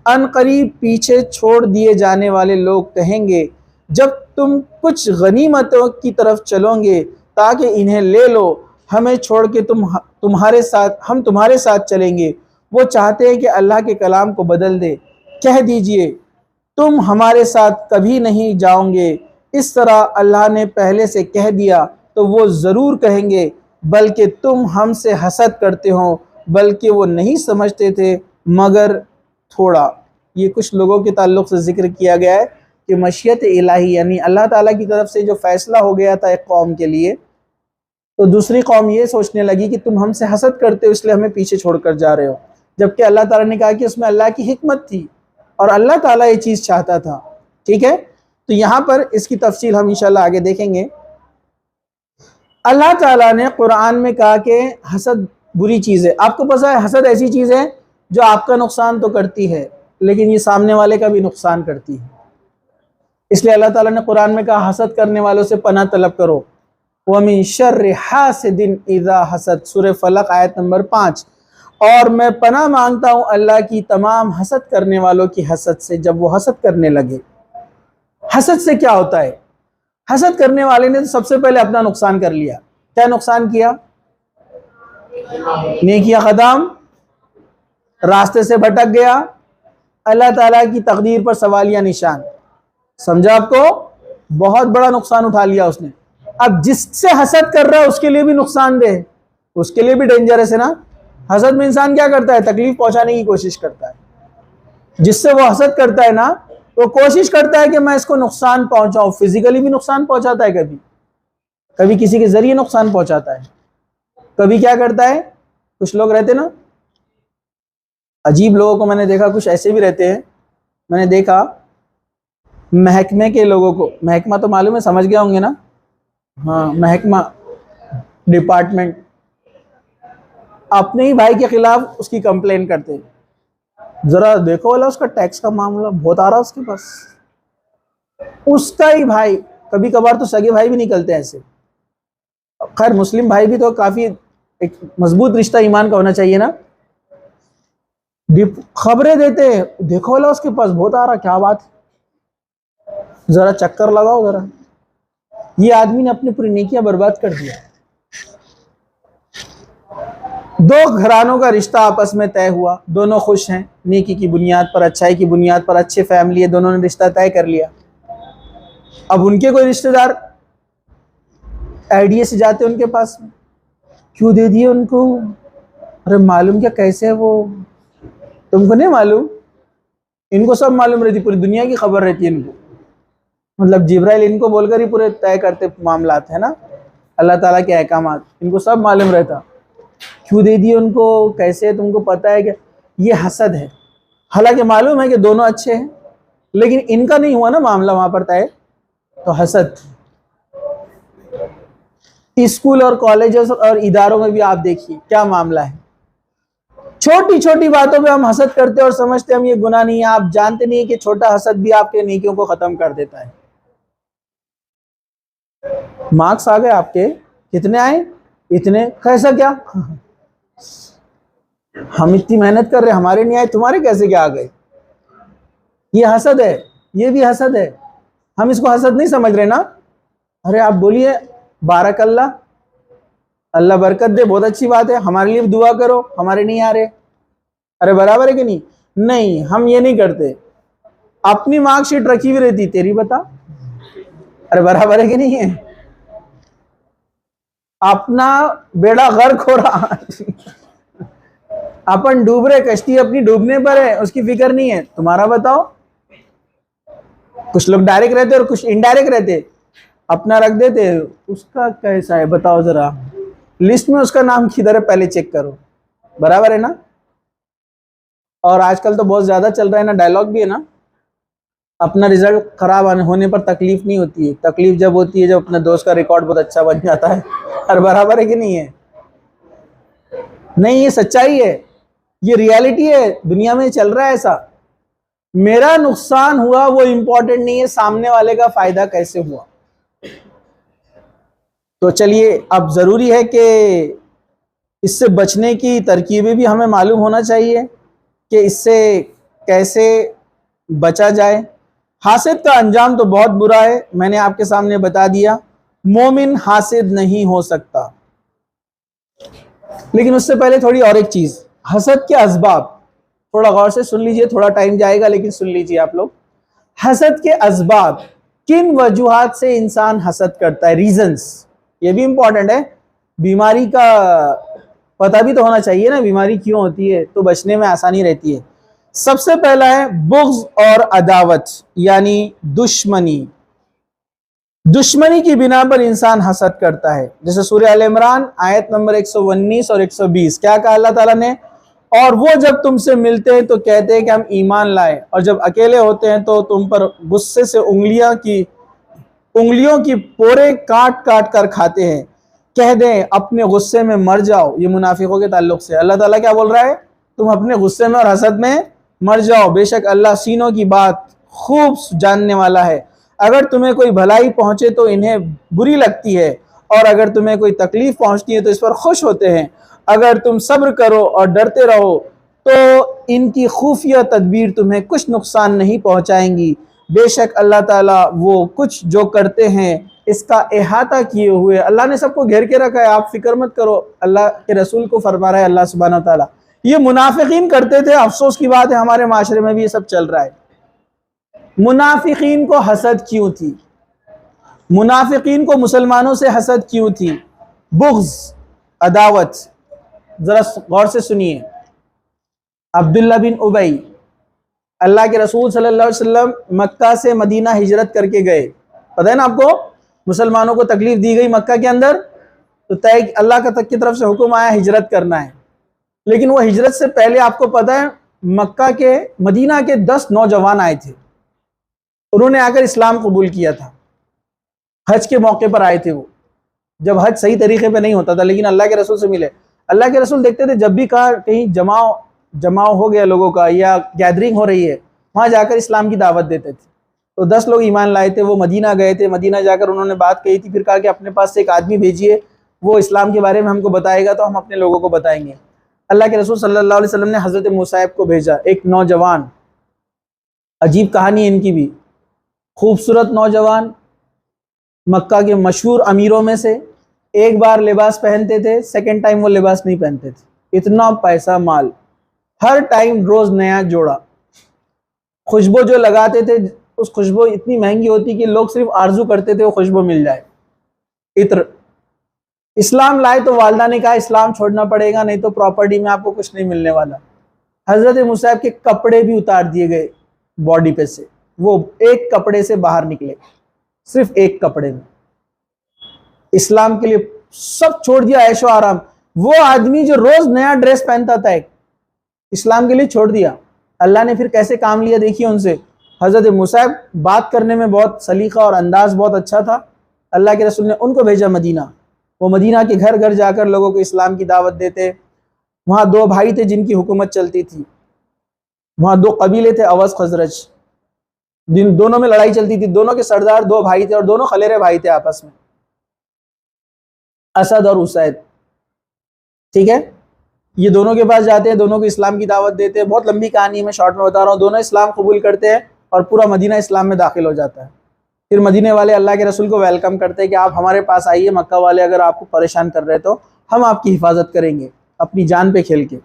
ان قریب پیچھے چھوڑ دیے جانے والے لوگ کہیں گے، جب تم کچھ غنیمتوں کی طرف چلو گے تاکہ انہیں لے لو، ہمیں چھوڑ کے ہم تمہارے ساتھ چلیں گے۔ وہ چاہتے ہیں کہ اللہ کے کلام کو بدل دے، کہہ دیجئے تم ہمارے ساتھ کبھی نہیں جاؤ گے، اس طرح اللہ نے پہلے سے کہہ دیا۔ تو وہ ضرور کہیں گے، بلکہ تم ہم سے حسد کرتے ہو، بلکہ وہ نہیں سمجھتے تھے مگر تھوڑا۔ یہ کچھ لوگوں کے تعلق سے ذکر کیا گیا ہے کہ مشیت الہی یعنی اللہ تعالیٰ کی طرف سے جو فیصلہ ہو گیا تھا ایک قوم کے لیے، تو دوسری قوم یہ سوچنے لگی کہ تم ہم سے حسد کرتے ہو اس لیے ہمیں پیچھے چھوڑ کر جا رہے ہو، جبکہ اللہ تعالیٰ نے کہا کہ اس میں اللہ کی حکمت تھی اور اللہ تعالیٰ یہ چیز چاہتا تھا۔ ٹھیک ہے، تو یہاں پر اس کی تفصیل ہم انشاءاللہ آگے دیکھیں گے۔ اللہ تعالیٰ نے قرآن میں کہا کہ حسد بری چیز ہے۔ آپ کو پتہ ہے حسد ایسی چیز ہے جو آپ کا نقصان تو کرتی ہے لیکن یہ سامنے والے کا بھی نقصان کرتی ہے، اس لیے اللہ تعالیٰ نے قرآن میں کہا حسد کرنے والوں سے پناہ طلب کرو۔ وَمِن شَرِّ حَاسِدٍ اِذَا حَسَد، سورہ فلق آیت نمبر 5۔ اور میں پناہ مانگتا ہوں اللہ کی تمام حسد کرنے والوں کی حسد سے، جب وہ حسد کرنے لگے۔ حسد سے کیا ہوتا ہے؟ حسد کرنے والے نے تو سب سے پہلے اپنا نقصان کر لیا۔ کیا نقصان کیا؟ نیکیاں ختم، راستے سے بھٹک گیا، اللہ تعالیٰ کی تقدیر پر سوالیہ نشان۔ سمجھا آپ کو؟ بہت بڑا نقصان اٹھا لیا اس نے۔ اب جس سے حسد کر رہا ہے اس کے لیے بھی نقصان دہ، اس کے لیے بھی ڈینجرس ہے نا۔ حسد میں انسان کیا کرتا ہے؟ تکلیف پہنچانے کی کوشش کرتا ہے۔ جس سے وہ حسد کرتا ہے نا، وہ کوشش کرتا ہے کہ میں اس کو نقصان پہنچاؤں، فزیکلی بھی نقصان پہنچاتا ہے، کبھی کسی کے ذریعے نقصان پہنچاتا ہے، کبھی کیا کرتا ہے، کچھ لوگ رہتے نا عجیب لوگوں کو، میں نے دیکھا کچھ ایسے بھی رہتے ہیں، میں نے دیکھا محکمے کے لوگوں کو، محکمہ تو معلوم ہے، سمجھ گیا ہوں گے نا، ہاں محکمہ ڈپارٹمنٹ، اپنے ہی بھائی کے خلاف اس کی کمپلین کرتے ہیں، ذرا دیکھو والا اس کا ٹیکس کا معاملہ بہت آ رہا اس کے پاس، اس کا ہی بھائی، کبھی کبھار تو سگے بھائی بھی نکلتے ہیں ایسے۔ خیر مسلم بھائی بھی تو کافی ایک مضبوط رشتہ ایمان کا ہونا چاہیے نا، خبریں دیتے ہیں، دیکھو والا اس کے پاس بہت آ رہا، کیا بات ہے، ذرا چکر لگاؤ ذرا۔ یہ آدمی نے اپنی پوری نیکیاں برباد کر دیا۔ دو گھرانوں کا رشتہ آپس میں طے ہوا، دونوں خوش ہیں، نیکی کی بنیاد پر، اچھائی کی بنیاد پر، اچھے فیملی ہے، دونوں نے رشتہ طے کر لیا۔ اب ان کے کوئی رشتہ دار آئیڈیا سے جاتے ان کے پاس، کیوں دے دیے ان کو؟ ارے معلوم کیا کیسے، وہ تم کو نہیں معلوم؟ ان کو سب معلوم رہتی، پوری دنیا کی خبر رہتی ہے ان کو، مطلب جبرائیل ان کو بول کر ہی پورے طے کرتے معاملات ہے نا، اللہ تعالیٰ کے احکامات ان کو سب معلوم رہتا، کیوں دے دیے ان کو، کیسے، تم کو پتہ ہے کہ یہ حسد ہے۔ حالانکہ معلوم ہے کہ دونوں اچھے ہیں لیکن ان کا نہیں ہوا نا معاملہ وہاں پر طے، تو حسد۔ اسکول اور کالجز اور اداروں میں بھی آپ دیکھیے کیا معاملہ ہے، چھوٹی چھوٹی باتوں پہ ہم حسد کرتے اور سمجھتے ہم یہ گناہ نہیں ہے، آپ جانتے نہیں کہ چھوٹا حسد بھی آپ کے نیکیوں کو ختم کر دیتا ہے۔ مارکس آ گئے آپ کے، کتنے آئے؟ اتنے، کیسا کیا؟ ہم اتنی محنت کر رہے ہمارے نہیں آئے، تمہارے کیسے کیا آ گئے؟ یہ حسد ہے، یہ بھی حسد ہے، ہم اس کو حسد نہیں سمجھ رہے نا۔ ارے آپ بولیے بارک اللہ، اللہ برکت دے، بہت اچھی بات ہے، ہمارے لیے دعا کرو، ہمارے نہیں آ رہے، ارے برابر ہے کہ نہیں؟ نہیں، ہم یہ نہیں کرتے، اپنی مارک شیٹ رکھی ہوئی رہتی، تیری بتا، ارے برابر ہے کہ نہیں ہے؟ اپنا بیڑا غرق ہو رہا، اپن ڈوب رہے، کشتی اپنی ڈوبنے پر ہے، اس کی فکر نہیں ہے، تمہارا بتاؤ۔ کچھ لوگ ڈائریکٹ رہتے اور کچھ انڈائریکٹ رہتے، اپنا رکھ دیتے، اس کا کیسا ہے بتاؤ ذرا، لسٹ میں اس کا نام کدھر ہے پہلے چیک کرو، برابر ہے نا؟ اور آج کل تو بہت زیادہ چل رہا ہے نا، ڈائلاگ بھی ہے نا، اپنا رزلٹ خراب ہونے پر تکلیف نہیں ہوتی ہے، تکلیف جب ہوتی ہے جب اپنے دوست کا ریکارڈ بہت اچھا بن جاتا ہے، اور برابر ہے کہ نہیں ہے؟ نہیں، یہ سچائی ہے، یہ ریالٹی ہے، دنیا میں چل رہا ہے ایسا۔ میرا نقصان ہوا وہ امپورٹنٹ نہیں ہے، سامنے والے کا فائدہ کیسے ہوا۔ تو چلیے، اب ضروری ہے کہ اس سے بچنے کی ترکیبیں بھی ہمیں معلوم ہونا چاہیے کہ اس سے کیسے بچا جائے۔ حاسد کا انجام تو بہت برا ہے، میں نے آپ کے سامنے بتا دیا، مومن حاسد نہیں ہو سکتا۔ لیکن اس سے پہلے تھوڑی اور ایک چیز، حسد کے اسباب تھوڑا غور سے سن لیجئے، تھوڑا ٹائم جائے گا لیکن سن لیجئے آپ لوگ۔ حسد کے اسباب، کن وجوہات سے انسان حسد کرتا ہے، ریزنز، یہ بھی امپورٹنٹ ہے۔ بیماری کا پتہ بھی تو ہونا چاہیے نا، بیماری کیوں ہوتی ہے، تو بچنے میں آسانی رہتی ہے۔ سب سے پہلا ہے بغض اور عداوت، یعنی دشمنی۔ دشمنی کی بنا پر انسان حسد کرتا ہے، جیسے سورہ آل عمران آیت نمبر 119 اور 120، کیا کہا اللہ تعالیٰ نے؟ اور وہ جب تم سے ملتے ہیں تو کہتے ہیں کہ ہم ایمان لائے، اور جب اکیلے ہوتے ہیں تو تم پر غصے سے انگلیوں کی پورے کاٹ کاٹ کر کھاتے ہیں، کہہ دیں اپنے غصے میں مر جاؤ۔ یہ منافقوں کے تعلق سے اللہ تعالیٰ کیا بول رہا ہے؟ تم اپنے غصے میں اور حسد میں مر جاؤ، بے شک اللہ سینوں کی بات خوب جاننے والا ہے۔ اگر تمہیں کوئی بھلائی پہنچے تو انہیں بری لگتی ہے، اور اگر تمہیں کوئی تکلیف پہنچتی ہے تو اس پر خوش ہوتے ہیں۔ اگر تم صبر کرو اور ڈرتے رہو تو ان کی خفیہ تدبیر تمہیں کچھ نقصان نہیں پہنچائیں گی، بے شک اللہ تعالیٰ وہ کچھ جو کرتے ہیں اس کا احاطہ کیے ہوئے۔ اللہ نے سب کو گھیر کے رکھا ہے، آپ فکر مت کرو، اللہ کے رسول کو فرما رہا ہے اللہ سبحانہ وتعالیٰ۔ یہ منافقین کرتے تھے، افسوس کی بات ہے ہمارے معاشرے میں بھی یہ سب چل رہا ہے۔ منافقین کو حسد کیوں تھی؟ منافقین کو مسلمانوں سے حسد کیوں تھی؟ بغض، عداوت، ذرا غور سے سنیے۔ عبداللہ بن ابی، اللہ کے رسول صلی اللہ علیہ وسلم مکہ سے مدینہ ہجرت کر کے گئے، پتہ ہے نا آپ کو، مسلمانوں کو تکلیف دی گئی مکہ کے اندر، تو اللہ کی طرف سے حکم آیا ہجرت کرنا ہے۔ لیکن وہ ہجرت سے پہلے آپ کو پتہ ہے مدینہ کے 10 نوجوان آئے تھے، انہوں نے آ کر اسلام قبول کیا تھا، حج کے موقع پر آئے تھے وہ، جب حج صحیح طریقے پہ نہیں ہوتا تھا، لیکن اللہ کے رسول سے ملے۔ اللہ کے رسول دیکھتے تھے جب بھی کہیں جماؤ ہو گیا لوگوں کا یا گیدرنگ ہو رہی ہے، وہاں جا کر اسلام کی دعوت دیتے تھے۔ تو 10 لوگ ایمان لائے تھے، وہ مدینہ گئے تھے، مدینہ جا کر انہوں نے بات کہی تھی، پھر کہا کہ اپنے پاس سے ایک آدمی بھیجیے، وہ اسلام کے بارے میں ہم کو بتائے گا تو ہم اپنے لوگوں کو بتائیں گے۔ اللہ کے رسول صلی اللہ علیہ وسلم نے حضرت مصعب کو بھیجا، ایک نوجوان، عجیب کہانی ہے ان کی بھی، خوبصورت نوجوان، مکہ کے مشہور امیروں میں سے، ایک بار لباس پہنتے تھے، سیکنڈ ٹائم وہ لباس نہیں پہنتے تھے، اتنا پیسہ مال، ہر ٹائم روز نیا جوڑا، خوشبو جو لگاتے تھے اس خوشبو اتنی مہنگی ہوتی کہ لوگ صرف آرزو کرتے تھے وہ خوشبو مل جائے، عطر۔ اسلام لائے تو والدہ نے کہا اسلام چھوڑنا پڑے گا، نہیں تو پراپرٹی میں آپ کو کچھ نہیں ملنے والا۔ حضرت مصعب کے کپڑے بھی اتار دیے گئے باڈی پہ سے، وہ ایک کپڑے سے باہر نکلے، صرف ایک کپڑے میں، اسلام کے لیے سب چھوڑ دیا، عیش و آرام۔ وہ آدمی جو روز نیا ڈریس پہنتا تھا ایک، اسلام کے لیے چھوڑ دیا۔ اللہ نے پھر کیسے کام لیا دیکھیے ان سے۔ حضرت مصعب بات کرنے میں بہت سلیقہ اور انداز بہت اچھا تھا، اللہ کے رسول نے ان کو بھیجا مدینہ، وہ مدینہ کے گھر گھر جا کر لوگوں کو اسلام کی دعوت دیتے۔ وہاں 2 بھائی تھے جن کی حکومت چلتی تھی، وہاں 2 قبیلے تھے، اوس خزرج، دونوں میں لڑائی چلتی تھی، دونوں کے سردار 2 بھائی تھے اور دونوں خلیرے بھائی تھے آپس میں، اسد اور اسید، ٹھیک ہے۔ یہ دونوں کے پاس جاتے ہیں، دونوں کو اسلام کی دعوت دیتے ہیں، بہت لمبی کہانی ہے، میں شارٹ میں بتا رہا ہوں۔ دونوں اسلام قبول کرتے ہیں اور پورا مدینہ اسلام میں داخل ہو جاتا ہے۔ پھر مدینے والے اللہ کے رسول کو ویلکم کرتے کہ آپ ہمارے پاس آئیے، مکہ والے اگر آپ کو پریشان کر رہے تو ہم آپ کی حفاظت کریں گے اپنی جان پہ کھیل کے۔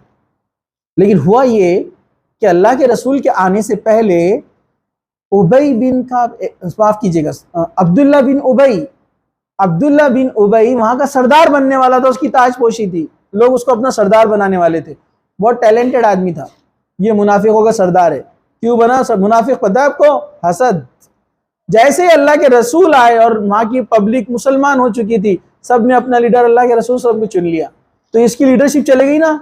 لیکن ہوا یہ کہ اللہ کے رسول کے آنے سے پہلے ابی بن معاف کیجیے گا عبداللہ بن ابی وہاں کا سردار بننے والا تھا، اس کی تاج پوشی تھی، لوگ اس کو اپنا سردار بنانے والے تھے، بہت ٹیلنٹڈ آدمی تھا، یہ منافقوں کا سردار ہے۔ کیوں بنا منافق پتہ ہے آپ کو؟ حسد۔ جیسے ہی اللہ کے رسول آئے اور وہاں کی پبلک مسلمان ہو چکی تھی، سب نے اپنا لیڈر اللہ کے رسول سب کو چن لیا، تو اس کی لیڈرشپ چلے گئی نا،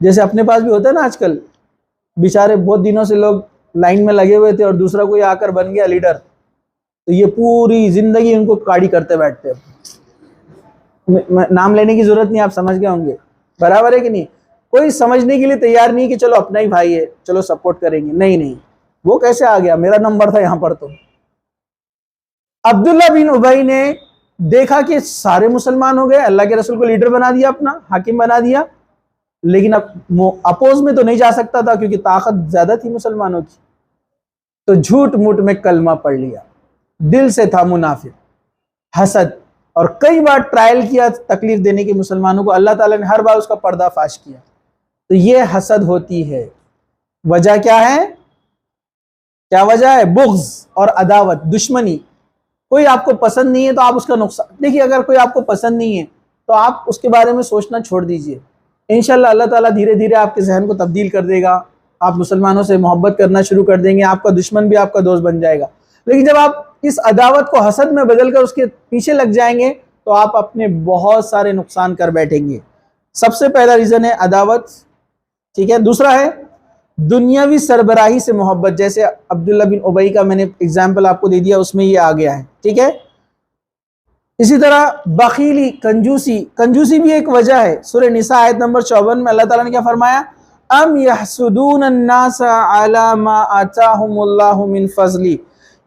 جیسے اپنے پاس بھی ہوتا ہے نا آج کل، بیچارے بہت دنوں سے لوگ لائن میں لگے ہوئے تھے اور دوسرا کوئی آ کر بن گیا لیڈر، تو یہ پوری زندگی ان کو کاڑی کرتے بیٹھتے ہیں۔ نام لینے کی ضرورت نہیں، آپ سمجھ گئے ہوں گے، برابر ہے کہ نہیں؟ کوئی سمجھنے کے لیے تیار نہیں کہ چلو اپنا ہی بھائی ہے چلو سپورٹ کریں گے، نہیں، وہ کیسے آ گیا؟ میرا نمبر تھا یہاں پر۔ تو عبداللہ بن ابی نے دیکھا کہ سارے مسلمان ہو گئے، اللہ کے رسول کو لیڈر بنا دیا، اپنا حاکم بنا دیا، لیکن اب اپوز میں تو نہیں جا سکتا تھا کیونکہ طاقت زیادہ تھی مسلمانوں کی، تو جھوٹ موٹ میں کلمہ پڑھ لیا، دل سے تھا منافق، حسد، اور کئی بار ٹرائل کیا تکلیف دینے کی مسلمانوں کو، اللہ تعالیٰ نے ہر بار اس کا پردہ فاش کیا۔ تو یہ حسد ہوتی ہے۔ وجہ کیا ہے؟ کیا وجہ ہے؟ بغض اور عداوت، دشمنی۔ کوئی آپ کو پسند نہیں ہے تو آپ اس کا نقصان دیکھیے، اگر کوئی آپ کو پسند نہیں ہے تو آپ اس کے بارے میں سوچنا چھوڑ دیجئے، انشاءاللہ اللہ تعالیٰ دھیرے دھیرے آپ کے ذہن کو تبدیل کر دے گا، آپ مسلمانوں سے محبت کرنا شروع کر دیں گے، آپ کا دشمن بھی آپ کا دوست بن جائے گا۔ لیکن جب آپ اس عداوت کو حسد میں بدل کر اس کے پیچھے لگ جائیں گے تو آپ اپنے بہت سارے نقصان کر بیٹھیں گے۔ سب سے پہلا ریزن ہے عداوت، ٹھیک ہے؟ دوسرا ہے دنیاوی سربراہی سے محبت، جیسے عبداللہ بن ابی کا میں نے اگزامپل آپ کو دے دیا، اس میں یہ آ گیا ہے، ٹھیک ہے؟ اسی طرح بخیلی، کنجوسی بھی ایک وجہ ہے۔ سورہ نساء آیت نمبر 54 میں اللہ تعالیٰ نے کیا فرمایا؟ ام یحسدون الناس علی ما آتاہم اللہ من فضلی،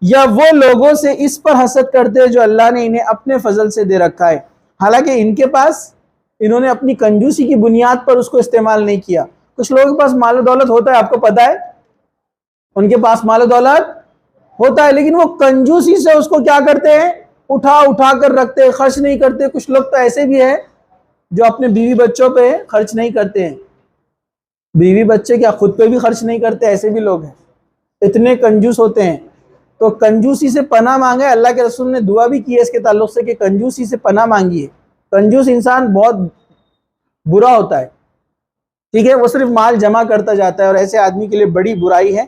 یا وہ لوگوں سے اس پر حسد کرتے ہیں جو اللہ نے انہیں اپنے فضل سے دے رکھا ہے، حالانکہ ان کے پاس، انہوں نے اپنی کنجوسی کی بنیاد پر اس کو استعمال نہیں کیا۔ کچھ لوگوں کے پاس مال و دولت ہوتا ہے، آپ کو پتا ہے، ان کے پاس مال و دولت ہوتا ہے، لیکن وہ کنجوسی سے اس کو کیا کرتے ہیں؟ اٹھا کر رکھتے، خرچ نہیں کرتے۔ کچھ لوگ تو ایسے بھی ہیں جو اپنے بیوی بچوں پہ خرچ نہیں کرتے ہیں، بیوی بچے کیا خود پہ بھی خرچ نہیں کرتے، ایسے بھی لوگ ہیں، اتنے کنجوس ہوتے ہیں۔ تو کنجوسی سے پناہ مانگے، اللہ کے رسول نے دعا بھی کی ہے اس کے تعلق سے کہ کنجوسی سے پناہ مانگی ہے۔ کنجوس انسان بہت برا ہوتا ہے، ٹھیک ہے؟ وہ صرف مال جمع کرتا جاتا ہے اور ایسے آدمی کے لیے بڑی برائی ہے۔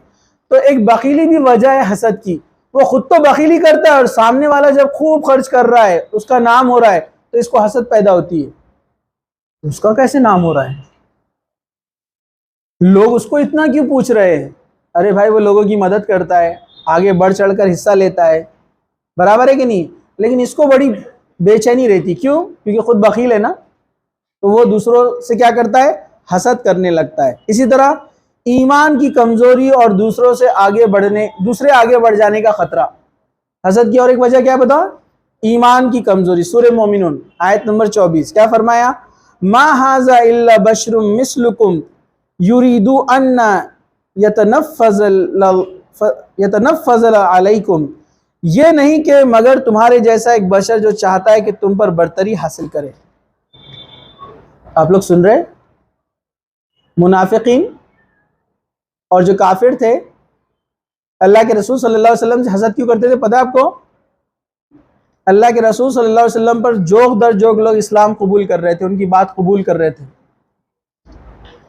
تو ایک بخیلی بھی وجہ ہے حسد کی، وہ خود تو بخیلی کرتا ہے اور سامنے والا جب خوب خرچ کر رہا ہے، اس کا نام ہو رہا ہے، تو اس کو حسد پیدا ہوتی ہے، اس کا کیسے نام ہو رہا ہے، لوگ اس کو اتنا کیوں پوچھ رہے ہیں؟ ارے بھائی وہ لوگوں کی مدد کرتا ہے، آگے بڑھ چڑھ کر حصہ لیتا ہے، برابر ہے کہ نہیں؟ لیکن اس کو بڑی بے چینی رہتی، کیوں؟ کیونکہ خود بخیل ہے نا، تو وہ دوسروں سے کیا کرتا ہے؟ حسد کرنے لگتا ہے۔ اسی طرح ایمان کی کمزوری اور دوسرے آگے بڑھ جانے کا خطرہ۔ حسد کی اور ایک وجہ کیا بتا؟ ایمان کی کمزوری۔ سورہ مومنون آیت نمبر 24 کیا فرمایا؟ ما ھذا الا بشر مثلکم یرید ان یتنفضل علیکم، یہ نہیں کہ مگر تمہارے جیسا ایک بشر جو چاہتا ہے کہ تم پر برتری حاصل کرے۔ آپ لوگ سن رہے؟ منافقین اور جو کافر تھے اللہ کے رسول صلی اللہ علیہ وسلم سے حسد کیوں کرتے تھے پتہ ہے آپ کو؟ اللہ کے رسول صلی اللہ علیہ وسلم پر جوگ در جوگ لوگ اسلام قبول کر رہے تھے، ان کی بات قبول کر رہے تھے،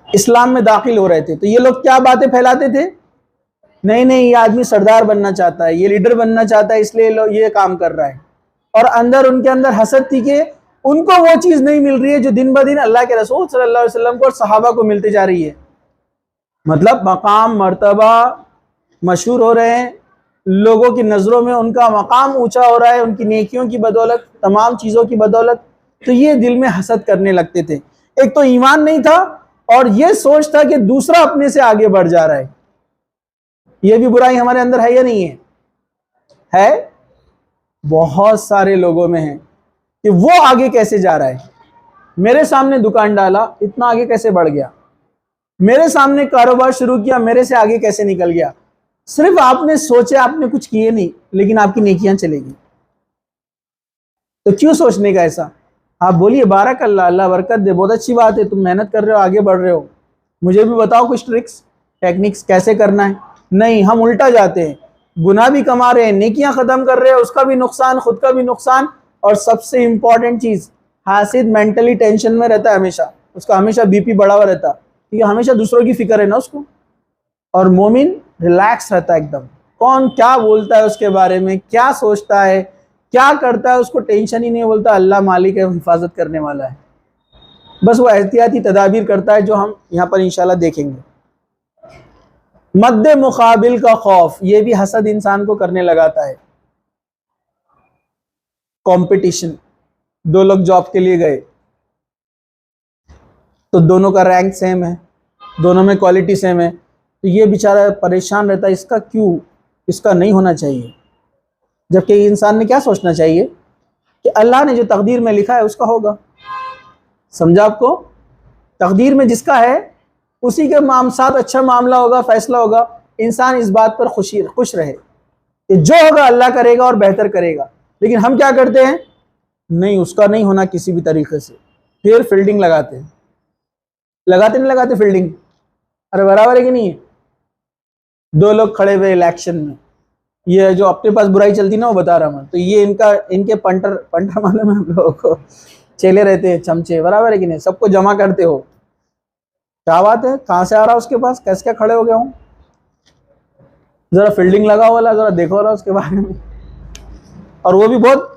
اسلام میں داخل ہو رہے تھے، تو یہ لوگ کیا باتیں پھیلاتے تھے؟ نہیں یہ آدمی سردار بننا چاہتا ہے، یہ لیڈر بننا چاہتا ہے، اس لیے یہ کام کر رہا ہے، اور ان کے اندر حسد تھی کہ ان کو وہ چیز نہیں مل رہی ہے جو دن بدن اللہ کے رسول صلی اللہ علیہ وسلم کو اور صحابہ کو ملتے جا رہی ہے، مطلب مقام مرتبہ مشہور ہو رہے ہیں، لوگوں کی نظروں میں ان کا مقام اونچا ہو رہا ہے، ان کی نیکیوں کی بدولت، تمام چیزوں کی بدولت، تو یہ دل میں حسد کرنے لگتے تھے۔ ایک تو ایمان نہیں تھا اور یہ سوچ تھا کہ دوسرا اپنے سے آگے بڑھ جا رہا ہے۔ یہ بھی برائی ہمارے اندر ہے یا نہیں ہے؟ ہے، بہت سارے لوگوں میں ہے کہ وہ آگے کیسے جا رہا ہے، میرے سامنے دکان ڈالا اتنا آگے کیسے بڑھ گیا، میرے سامنے کاروبار شروع کیا میرے سے آگے کیسے نکل گیا، صرف آپ نے سوچے، آپ نے کچھ کیے نہیں، لیکن آپ کی نیکیاں چلے گی. تو کیوں سوچنے کا ایسا؟ آپ بولیے بارک اللہ، اللہ برکت دے، بہت اچھی بات ہے، تم محنت کر رہے ہو، آگے بڑھ رہے ہو، مجھے بھی بتاؤ کچھ ٹرکس ٹیکنکس کیسے کرنا ہے. نہیں، ہم الٹا جاتے ہیں، گناہ بھی کما رہے ہیں، نیکیاں ختم کر رہے ہیں، اس کا بھی نقصان، خود کا بھی نقصان. اور سب سے امپورٹنٹ چیز، حاسد مینٹلی ٹینشن میں رہتا ہے ہمیشہ، اس کا ہمیشہ بی پی بڑھا ہوا رہتا ہے، کیونکہ ہمیشہ دوسروں کی فکر ہے نا اس کو. اور مومن ریلیکس رہتا ہے ایک دم، کون کیا بولتا ہے اس کے بارے میں، کیا سوچتا ہے، کیا کرتا ہے، اس کو ٹینشن ہی نہیں. بولتا اللہ مالک ہے، حفاظت کرنے والا ہے. بس وہ احتیاطی تدابیر کرتا ہے جو ہم یہاں پر انشاءاللہ دیکھیں گے. مد مقابل کا خوف، یہ بھی حسد انسان کو کرنے لگاتا ہے. کمپٹیشن، دو لوگ جاب کے لیے گئے تو دونوں کا رینک سیم ہے، دونوں میں کوالٹی سیم ہے، تو یہ بیچارہ پریشان رہتا ہے، اس کا کیوں، اس کا نہیں ہونا چاہیے. جبکہ انسان نے کیا سوچنا چاہیے کہ اللہ نے جو تقدیر میں لکھا ہے اس کا ہوگا. سمجھا آپ کو؟ تقدیر میں جس کا ہے اسی کے ساتھ اچھا معاملہ ہوگا، فیصلہ ہوگا. انسان اس بات پر خوش رہے کہ جو ہوگا اللہ کرے گا اور بہتر کرے گا. لیکن ہم کیا کرتے ہیں؟ نہیں، اس کا نہیں ہونا کسی بھی طریقے سے، پھر فیلڈنگ لگاتے ہیں. لگاتے نہیں لگاتے فیلڈنگ؟ ارے برابر ہے کہ نہیں ہے؟ دو لوگ کھڑے ہوئے الیکشن میں، یہ جو اپنے پاس برائی چلتی نا وہ بتا رہا ہوں، تو یہ ان کے پنٹر معلوم ہے ہم لوگوں کو، چیلے رہتے ہیں، چمچے، برابر ہے کہ نہیں؟ سب کو جمع کرتے ہو، کیا بات ہے، کہاں سے آ رہا اس کے پاس، کیسے کیا کھڑے ہو گیا ہوں؟ ذرا فیلڈنگ لگاؤ والا، ذرا دیکھو رہا اس کے بارے میں. اور وہ بھی بہت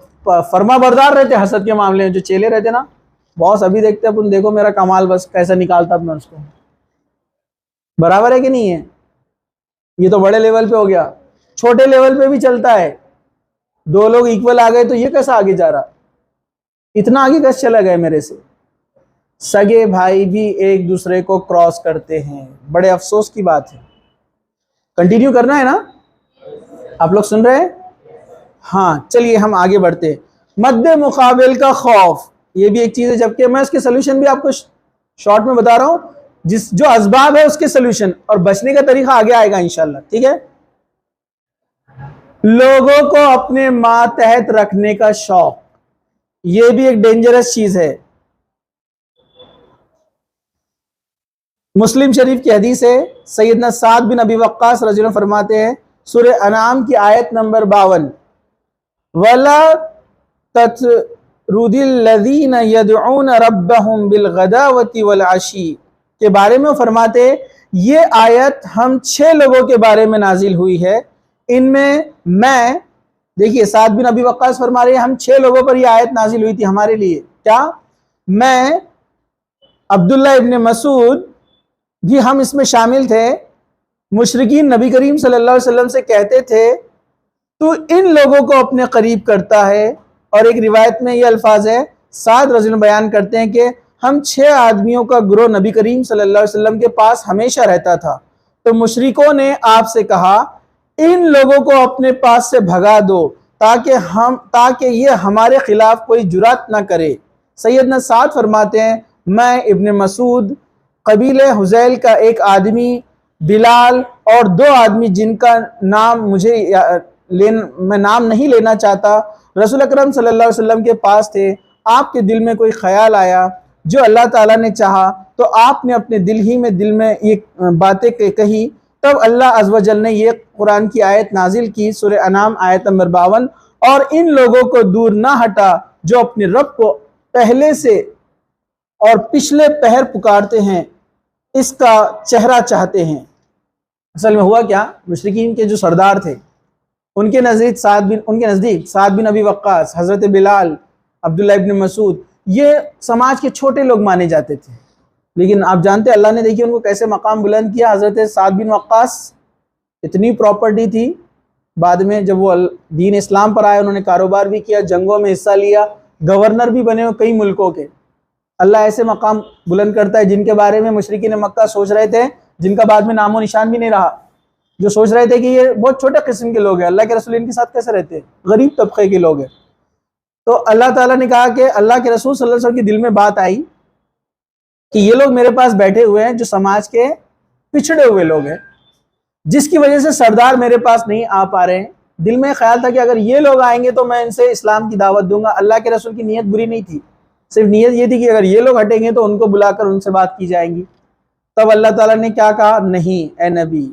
فرما بردار رہتے حسد کے معاملے میں. جو چیلے رہتے نا، باس ابھی دیکھتے اپن، دیکھو میرا کمال بس کیسا نکالتا میں اس کو. برابر ہے کہ نہیں ہے؟ یہ تو بڑے لیول پہ ہو گیا، چھوٹے لیول پہ بھی چلتا ہے. دو لوگ ایکول آ گئے تو یہ کیسا آگے جا رہا، اتنا آگے کیسے چلا گیا میرے سے. سگے بھائی بھی ایک دوسرے کو کراس کرتے ہیں، بڑے افسوس کی بات ہے. کنٹینیو کرنا ہے نا؟ آپ لوگ سن رہے ہیں؟ ہاں چلیے ہم آگے بڑھتے ہیں. مد مقابل کا خوف، یہ بھی ایک چیز ہے. جبکہ میں اس کے سلوشن بھی آپ کو شارٹ میں بتا رہا ہوں، جو اسباب ہے اس کے سلوشن اور بچنے کا طریقہ آگے آئے گا انشاءاللہ. ٹھیک ہے؟ لوگوں کو اپنے ماتحت رکھنے کا شوق، یہ بھی ایک ڈینجرس چیز ہے. مسلم شریف کی حدیث ہے، سیدنا سعد بن ابی وقاص رضی اللہ عنہ فرماتے ہیں، سورہ انعام کی آیت نمبر 52، وَلَا تَطْرُدِ الَّذِينَ يَدْعُونَ رَبَّهُمْ بِالْغَدَاوَةِ وَالْعَشِيِّ کے بارے میں فرماتے ہیں یہ آیت ہم 6 لوگوں کے بارے میں نازل ہوئی ہے. ان میں دیکھیے سعد بن ابی وقاص فرما رہے ہیں ہم 6 لوگوں پر یہ آیت نازل ہوئی تھی ہمارے لیے. کیا؟ میں، عبداللہ ابن مسعود بھی ہم اس میں شامل تھے. مشرکین نبی کریم صلی اللہ علیہ وسلم سے کہتے تھے تو ان لوگوں کو اپنے قریب کرتا ہے. اور ایک روایت میں یہ الفاظ ہے، سعد رضی اللہ عنہ بیان کرتے ہیں کہ ہم 6 آدمیوں کا گروہ نبی کریم صلی اللہ علیہ وسلم کے پاس ہمیشہ رہتا تھا. تو مشرکوں نے آپ سے کہا ان لوگوں کو اپنے پاس سے بھگا دو تاکہ یہ ہمارے خلاف کوئی جرات نہ کرے. سیدنا سعد فرماتے ہیں میں، ابن مسعود، قبیلہ حذیل کا ایک آدمی، بلال اور 2 آدمی جن کا نام میں نام نہیں لینا چاہتا، رسول اکرم صلی اللہ علیہ وسلم کے پاس تھے. آپ کے دل میں کوئی خیال آیا، جو اللہ تعالیٰ نے چاہا تو آپ نے اپنے دل میں یہ باتیں کہی. تب اللہ عز و جل نے یہ قرآن کی آیت نازل کی، سورہ انعام آیت نمبر 52، اور ان لوگوں کو دور نہ ہٹا جو اپنے رب کو پہلے سے اور پچھلے پہر پکارتے ہیں، اس کا چہرہ چاہتے ہیں. اصل میں ہوا کیا، مشرکین کے جو سردار تھے ان کے نزدیک سعد بن ابی وقاص، حضرت بلال، عبداللہ ابن مسعود، یہ سماج کے چھوٹے لوگ مانے جاتے تھے. لیکن آپ جانتے اللہ نے دیکھیے ان کو کیسے مقام بلند کیا. حضرت سعد بن وقاص اتنی پراپرٹی تھی، بعد میں جب وہ دین اسلام پر آئے انہوں نے کاروبار بھی کیا، جنگوں میں حصہ لیا، گورنر بھی بنے ہوئے کئی ملکوں کے. اللہ ایسے مقام بلند کرتا ہے جن کے بارے میں مشرکین مکہ سوچ رہے تھے، جن کا بعد میں نام و نشان بھی نہیں رہا. جو سوچ رہے تھے کہ یہ بہت چھوٹے قسم کے لوگ ہیں، اللہ کے رسول ان کے ساتھ کیسے رہتے ہیں، غریب طبقے کے لوگ ہیں. تو اللہ تعالیٰ نے کہا کہ اللہ کے رسول صلی اللہ علیہ وسلم کے دل میں بات آئی کہ یہ لوگ میرے پاس بیٹھے ہوئے ہیں جو سماج کے پچھڑے ہوئے لوگ ہیں، جس کی وجہ سے سردار میرے پاس نہیں آ پا رہے ہیں۔ دل میں خیال تھا کہ اگر یہ لوگ آئیں گے تو میں ان سے اسلام کی دعوت دوں گا۔ اللہ کے رسول کی نیت بری نہیں تھی، صرف نیت یہ تھی کہ اگر یہ لوگ ہٹیں گے تو ان کو بلا کر ان سے بات کی جائیں گی۔ تب اللہ تعالیٰ نے کیا کہا؟ نہیں اے نبی،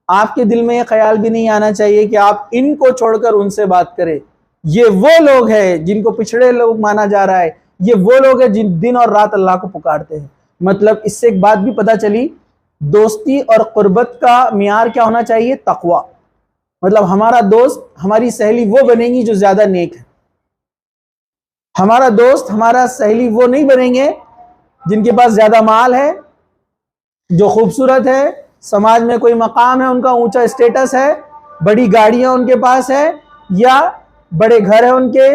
آپ کے دل میں یہ خیال بھی نہیں آنا چاہیے کہ آپ ان کو چھوڑ کر ان سے بات کریں۔ یہ وہ لوگ ہیں جن کو پچھڑے لوگ مانا جا رہا ہے، یہ وہ لوگ ہیں جن دن اور رات اللہ کو پکارتے ہیں۔ مطلب اس سے ایک بات بھی پتہ چلی، دوستی اور قربت کا معیار کیا ہونا چاہیے؟ تقوی۔ مطلب ہمارا دوست، ہماری سہیلی وہ بنیں گی جو زیادہ نیک ہے۔ ہمارا دوست، ہمارا سہیلی وہ نہیں بنیں گے جن کے پاس زیادہ مال ہے، جو خوبصورت ہے، سماج میں کوئی مقام ہے، ان کا اونچا اسٹیٹس ہے، بڑی گاڑیاں ان کے پاس ہے یا بڑے گھر ہیں ان کے۔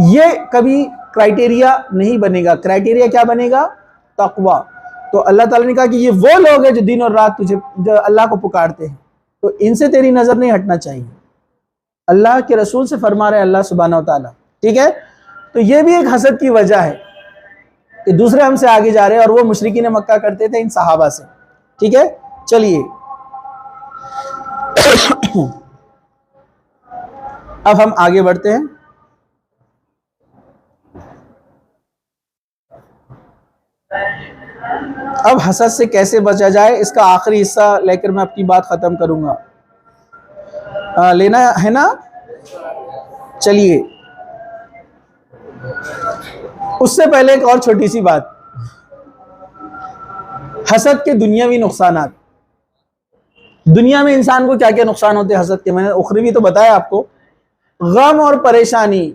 یہ کبھی کرائٹیریا نہیں بنے گا۔ کرائٹیریا کیا بنے گا؟ تقوی۔ تو اللہ تعالیٰ نے کہا کہ یہ وہ لوگ ہیں جو دن اور رات جو اللہ کو پکارتے ہیں، تو ان سے تیری نظر نہیں ہٹنا چاہیے۔ اللہ کے رسول سے فرما رہے اللہ سبحانہ و تعالیٰ، ٹھیک ہے؟ تو یہ بھی ایک حسد کی وجہ ہے کہ دوسرے ہم سے آگے جا رہے ہیں، اور وہ مشرکین مکہ کرتے تھے ان صحابہ سے، ٹھیک ہے؟ چلیے اب ہم آگے بڑھتے ہیں۔ اب حسد سے کیسے بچا جائے، اس کا آخری حصہ لے کر میں اپنی بات ختم کروں گا۔ لینا ہے نا؟ چلیے، اس سے پہلے ایک اور چھوٹی سی بات، حسد کے دنیاوی نقصانات۔ دنیا میں انسان کو کیا کیا نقصان ہوتے ہیں حسد کے؟ میں نے اخروی تو بتایا آپ کو، غم اور پریشانی۔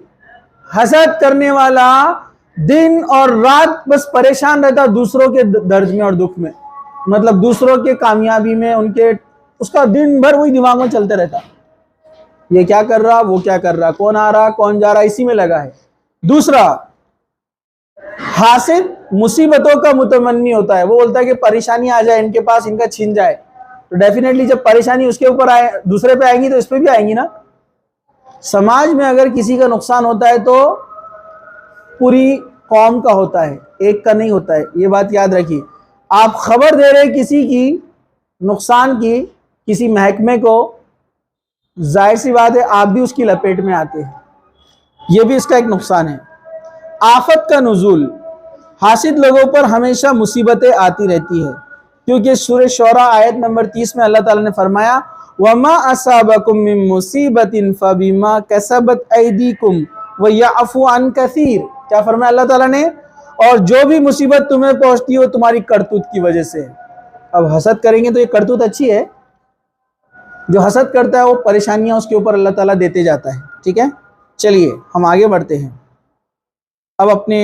حسد کرنے والا دن اور رات بس پریشان رہتا دوسروں کے درد میں اور دکھ میں، مطلب دوسروں کے کامیابی میں، ان کے، اس کا دن بھر وہی دماغ میں چلتے رہتا، یہ کیا کر رہا، وہ کیا کر رہا، کون آ رہا کون جا رہا، اسی میں لگا ہے۔ دوسرا، حاسد مصیبتوں کا متمنی ہوتا ہے، وہ بولتا ہے کہ پریشانی آ جائے ان کے پاس، ان کا چھن جائے، تو ڈیفینیٹلی جب پریشانی اس کے اوپر آئے، دوسرے پہ آئیں گی تو اس پہ بھی آئیں گی نا۔ سماج میں اگر کسی کا نقصان ہوتا ہے تو پوری قوم کا ہوتا ہے، ایک کا نہیں ہوتا ہے، یہ بات یاد رکھیے۔ آپ خبر دے رہے کسی کی نقصان کی، کسی محکمے کو، ظاہر سی بات ہے آپ بھی اس کی لپیٹ میں آتے ہیں، یہ بھی اس کا ایک نقصان ہے۔ آفت کا نزول، حاسد لوگوں پر ہمیشہ مصیبتیں آتی رہتی ہے، کیونکہ سورہ شعراء آیت نمبر 30 میں اللہ تعالیٰ نے فرمایا وَمَا أَصَابَكُم مِّن مُّصِيبَةٍ فَبِمَا كَسَبَتْ أَيْدِيكُمْ وَيَعْفُو عَن كَثِيرٍ۔ کیا فرمایا اللہ تعالیٰ نے؟ اور جو بھی مصیبت تمہیں پہنچتی ہے وہ تمہاری کرتوت کی وجہ سے۔ اب حسد کریں گے تو یہ کرتوت اچھی ہے، جو حسد کرتا ہے وہ پریشانیاں اس کے اوپر اللہ تعالیٰ دیتے جاتا ہے، ٹھیک ہے؟ چلیے ہم آگے بڑھتے ہیں۔ اب اپنے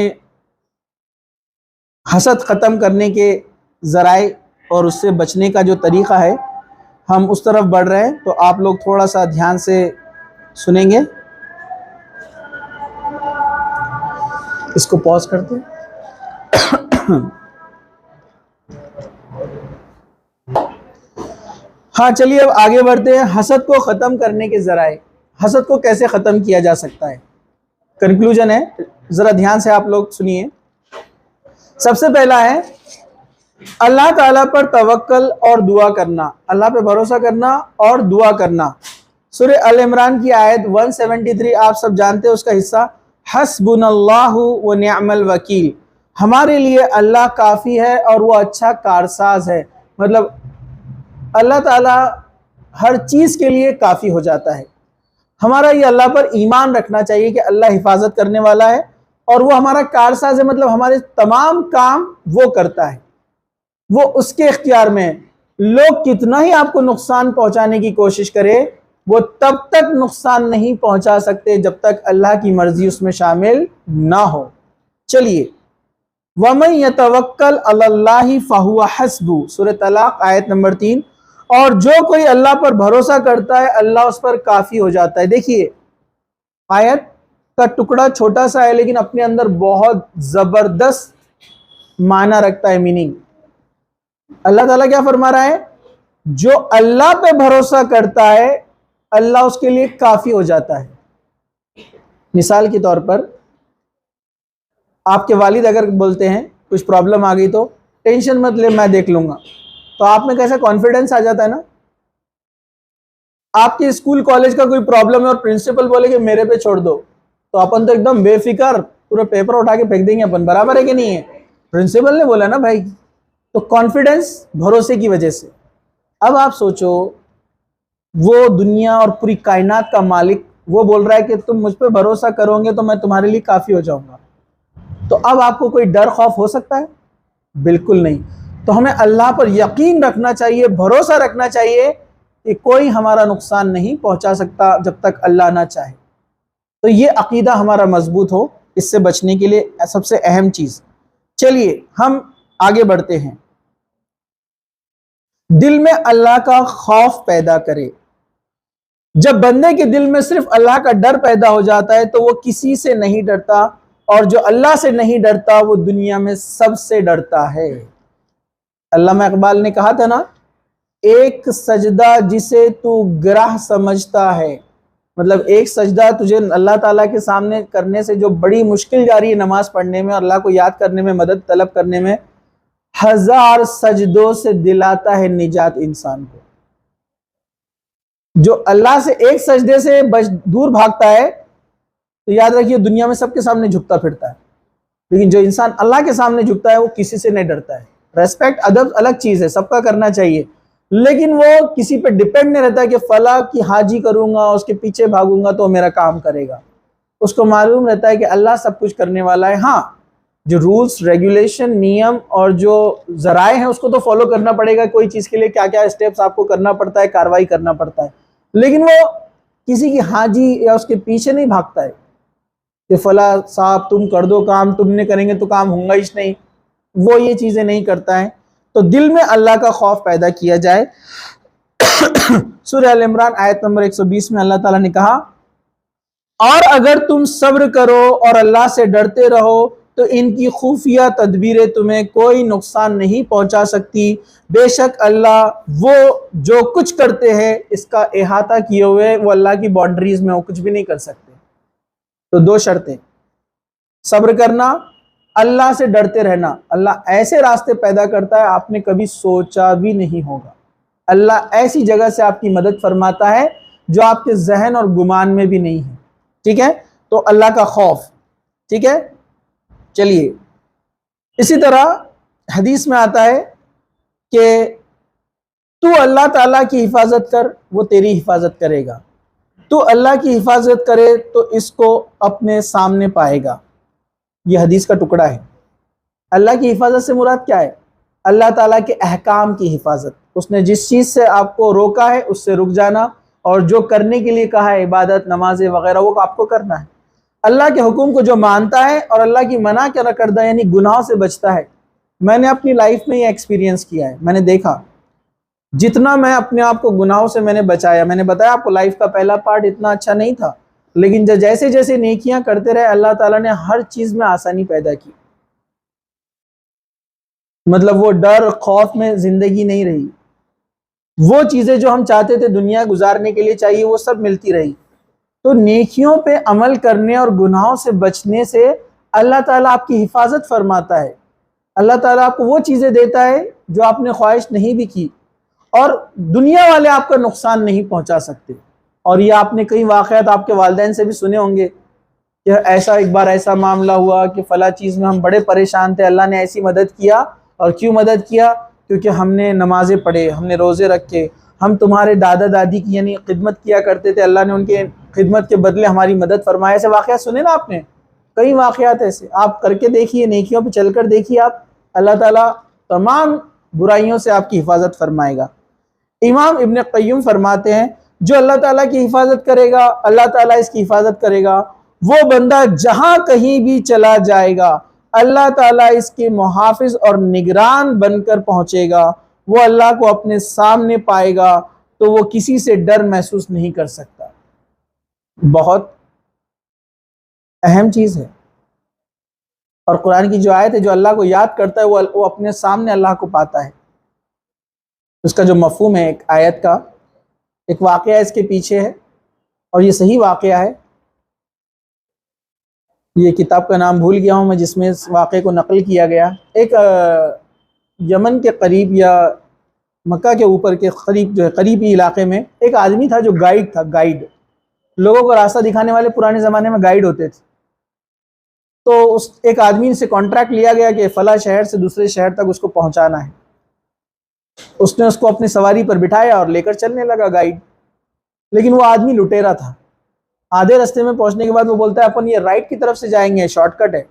حسد ختم کرنے کے ذرائع اور اس سے بچنے کا جو طریقہ ہے ہم اس طرف بڑھ رہے ہیں، تو آپ لوگ تھوڑا سا دھیان سے سنیں گے۔ اس کو پاز کرتے ہیں۔ ہاں چلیے اب آگے بڑھتے ہیں۔ حسد کو ختم کرنے کے ذرائع، حسد کو کیسے ختم کیا جا سکتا ہے، کنکلوژن ہے، ذرا دھیان سے آپ لوگ سنیے۔ سب سے پہلا ہے اللہ تعالیٰ پر توکل اور دعا کرنا، اللہ پہ بھروسہ کرنا اور دعا کرنا۔ سورہ ال عمران کی آیت 173 آپ سب جانتے ہیں، اس کا حصہ حسبنا اللہ ونعم الوکیل، ہمارے لیے اللہ کافی ہے اور وہ اچھا کارساز ہے۔ مطلب اللہ تعالیٰ ہر چیز کے لیے کافی ہو جاتا ہے۔ ہمارا یہ اللہ پر ایمان رکھنا چاہیے کہ اللہ حفاظت کرنے والا ہے اور وہ ہمارا کارساز ہے، مطلب ہمارے تمام کام وہ کرتا ہے، وہ اس کے اختیار میں ہے۔ لوگ کتنا ہی آپ کو نقصان پہنچانے کی کوشش کرے، وہ تب تک نقصان نہیں پہنچا سکتے جب تک اللہ کی مرضی اس میں شامل نہ ہو۔ چلیے وَمَن يَتَوَكَّلْ عَلَى اللَّهِ فَهُوَ حَسْبُهُ، سورہ طلاق آیت نمبر 3۔ اور جو کوئی اللہ پر بھروسہ کرتا ہے اللہ اس پر کافی ہو جاتا ہے۔ دیکھیے آیت کا ٹکڑا چھوٹا سا ہے لیکن اپنے اندر بہت زبردست معنی رکھتا ہے، میننگ۔ اللہ تعالیٰ کیا فرما رہا ہے؟ جو اللہ پہ بھروسہ کرتا ہے اللہ اس کے لیے کافی ہو جاتا ہے۔ مثال کے طور پر آپ کے والد اگر بولتے ہیں کچھ پرابلم آ گئی تو ٹینشن مت لے میں دیکھ لوں گا، تو آپ میں کیسا کانفیڈنس آ جاتا ہے نا. آپ کے اسکول کالج کا کوئی پرابلم ہے اور پرنسپل بولے کہ میرے پہ چھوڑ دو, تو اپن تو ایک دم بے فکر پورا پیپر اٹھا کے پھینک دیں گے اپن. برابر ہے کہ نہیں ہے؟ پرنسپل نے بولا نا بھائی. تو کانفیڈنس بھروسے کی وجہ سے. اب آپ سوچو, وہ دنیا اور پوری کائنات کا مالک وہ بول رہا ہے کہ تم مجھ پہ بھروسہ کرو گے تو میں تمہارے لیے کافی ہو جاؤں گا. تو اب آپ کو کوئی ڈر خوف ہو سکتا ہے؟ بالکل نہیں. تو ہمیں اللہ پر یقین رکھنا چاہیے, بھروسہ رکھنا چاہیے کہ کوئی ہمارا نقصان نہیں پہنچا سکتا جب تک اللہ نہ چاہے. تو یہ عقیدہ ہمارا مضبوط ہو, اس سے بچنے کے لیے سب سے اہم چیز. چلیے ہم آگے بڑھتے ہیں. دل میں اللہ کا خوف پیدا کرے. جب بندے کے دل میں صرف اللہ کا ڈر پیدا ہو جاتا ہے تو وہ کسی سے نہیں ڈرتا, اور جو اللہ سے نہیں ڈرتا وہ دنیا میں سب سے ڈرتا ہے. علامہ اقبال نے کہا تھا نا, ایک سجدہ جسے تو گرہ سمجھتا ہے, مطلب ایک سجدہ تجھے اللہ تعالیٰ کے سامنے کرنے سے جو بڑی مشکل جا رہی ہے نماز پڑھنے میں اور اللہ کو یاد کرنے میں, مدد طلب کرنے میں, 1000 سجدوں سے دلاتا ہے نجات انسان کو. جو اللہ سے ایک سجدے سے دور بھاگتا ہے تو یاد رکھیے دنیا میں سب کے سامنے جھکتا پھرتا ہے, لیکن جو انسان اللہ کے سامنے جھکتا ہے وہ کسی سے نہیں ڈرتا ہے. ریسپیکٹ ادب الگ چیز ہے, سب کا کرنا چاہیے, لیکن وہ کسی پہ ڈیپینڈ نہیں رہتا کہ فلاں کی حاجی کروں گا, اس کے پیچھے بھاگوں گا تو میرا کام کرے گا. اس کو معلوم رہتا ہے کہ اللہ سب کچھ کرنے والا ہے. ہاں جو رولز ریگولیشن نیم اور جو ذرائع ہیں اس کو تو فالو کرنا پڑے گا, کوئی چیز کے لیے کیا کیا اسٹیپس آپ کو کرنا پڑتا ہے, کاروائی کرنا پڑتا ہے, لیکن وہ کسی کی حاجی یا اس کے پیچھے نہیں بھاگتا ہے کہ فلاں صاحب تم کر دو کام, تم نے کریں گے تو کام ہوں گا ہی نہیں. وہ یہ چیزیں نہیں کرتا ہے. تو دل میں اللہ کا خوف پیدا کیا جائے. سورہ ال عمران آیت نمبر 120 میں اللہ تعالیٰ نے کہا, اور اگر تم صبر کرو اور اللہ سے ڈرتے رہو تو ان کی خفیہ تدبیریں تمہیں کوئی نقصان نہیں پہنچا سکتی. بے شک اللہ وہ جو کچھ کرتے ہیں اس کا احاطہ کیے ہوئے, وہ اللہ کی باؤنڈریز میں وہ کچھ بھی نہیں کر سکتے. تو 2 شرطیں, صبر کرنا, اللہ سے ڈرتے رہنا. اللہ ایسے راستے پیدا کرتا ہے آپ نے کبھی سوچا بھی نہیں ہوگا. اللہ ایسی جگہ سے آپ کی مدد فرماتا ہے جو آپ کے ذہن اور گمان میں بھی نہیں ہے. ٹھیک ہے, تو اللہ کا خوف. ٹھیک ہے, چلیے اسی طرح حدیث میں آتا ہے کہ تو اللہ تعالیٰ کی حفاظت کر, وہ تیری حفاظت کرے گا. تو اللہ کی حفاظت کرے تو اس کو اپنے سامنے پائے گا. یہ حدیث کا ٹکڑا ہے. اللہ کی حفاظت سے مراد کیا ہے؟ اللہ تعالیٰ کے احکام کی حفاظت. اس نے جس چیز سے آپ کو روکا ہے اس سے رک جانا, اور جو کرنے کے لیے کہا ہے عبادت نمازیں وغیرہ وہ آپ کو کرنا ہے. اللہ کے حکم کو جو مانتا ہے اور اللہ کی منع کیا کردہ یعنی گناہوں سے بچتا ہے. میں نے اپنی لائف میں یہ ایکسپیرینس کیا ہے. میں نے دیکھا جتنا میں اپنے آپ کو گناہوں سے میں نے بچایا, میں نے بتایا آپ کو لائف کا پہلا پارٹ اتنا اچھا نہیں تھا, لیکن جیسے جیسے نیکیاں کرتے رہے اللہ تعالیٰ نے ہر چیز میں آسانی پیدا کی. مطلب وہ ڈر خوف میں زندگی نہیں رہی. وہ چیزیں جو ہم چاہتے تھے دنیا گزارنے کے لیے چاہیے وہ سب ملتی رہی. تو نیکیوں پہ عمل کرنے اور گناہوں سے بچنے سے اللہ تعالیٰ آپ کی حفاظت فرماتا ہے. اللہ تعالیٰ آپ کو وہ چیزیں دیتا ہے جو آپ نے خواہش نہیں بھی کی, اور دنیا والے آپ کا نقصان نہیں پہنچا سکتے. اور یہ آپ نے کئی واقعات آپ کے والدین سے بھی سنے ہوں گے کہ ایسا ایک بار ایسا معاملہ ہوا کہ فلاں چیز میں ہم بڑے پریشان تھے, اللہ نے ایسی مدد کیا. اور کیوں مدد کیا؟ کیونکہ ہم نے نمازیں پڑھے, ہم نے روزے رکھے, ہم تمہارے دادا دادی کی یعنی خدمت کیا کرتے تھے, اللہ نے ان کے خدمت کے بدلے ہماری مدد فرمائے. ایسے واقعات سنے نا آپ نے, کئی واقعات ایسے آپ کر کے دیکھیے, نیکیوں پہ چل کر دیکھیے آپ, اللہ تعالیٰ تمام برائیوں سے آپ کی حفاظت فرمائے گا. امام ابن قیم فرماتے ہیں جو اللہ تعالیٰ کی حفاظت کرے گا اللہ تعالیٰ اس کی حفاظت کرے گا. وہ بندہ جہاں کہیں بھی چلا جائے گا اللہ تعالیٰ اس کے محافظ اور نگران بن کر پہنچے گا. وہ اللہ کو اپنے سامنے پائے گا تو وہ کسی سے ڈر محسوس نہیں کر سکتا. بہت اہم چیز ہے. اور قرآن کی جو آیت ہے جو اللہ کو یاد کرتا ہے وہ اپنے سامنے اللہ کو پاتا ہے. اس کا جو مفہوم ہے ایک آیت کا, ایک واقعہ اس کے پیچھے ہے اور یہ صحیح واقعہ ہے. یہ کتاب کا نام بھول گیا ہوں میں جس میں اس واقعے کو نقل کیا گیا. ایک یمن کے قریب یا مکہ کے اوپر کے قریب جو ہے قریبی علاقے میں ایک آدمی تھا جو گائیڈ تھا، گائیڈ لوگوں کو راستہ دکھانے والے پرانے زمانے میں گائیڈ ہوتے تھے. تو اس ایک آدمی سے کانٹریکٹ لیا گیا کہ فلاں شہر سے دوسرے شہر تک اس کو پہنچانا ہے. اس نے اس کو اپنی سواری پر بٹھایا اور لے کر چلنے لگا گائیڈ. لیکن وہ آدمی لٹیرا تھا. آدھے راستے میں پہنچنے کے بعد وہ بولتا ہے اپن یہ رائٹ کی طرف سے جائیں گے، شارٹ کٹ ہے.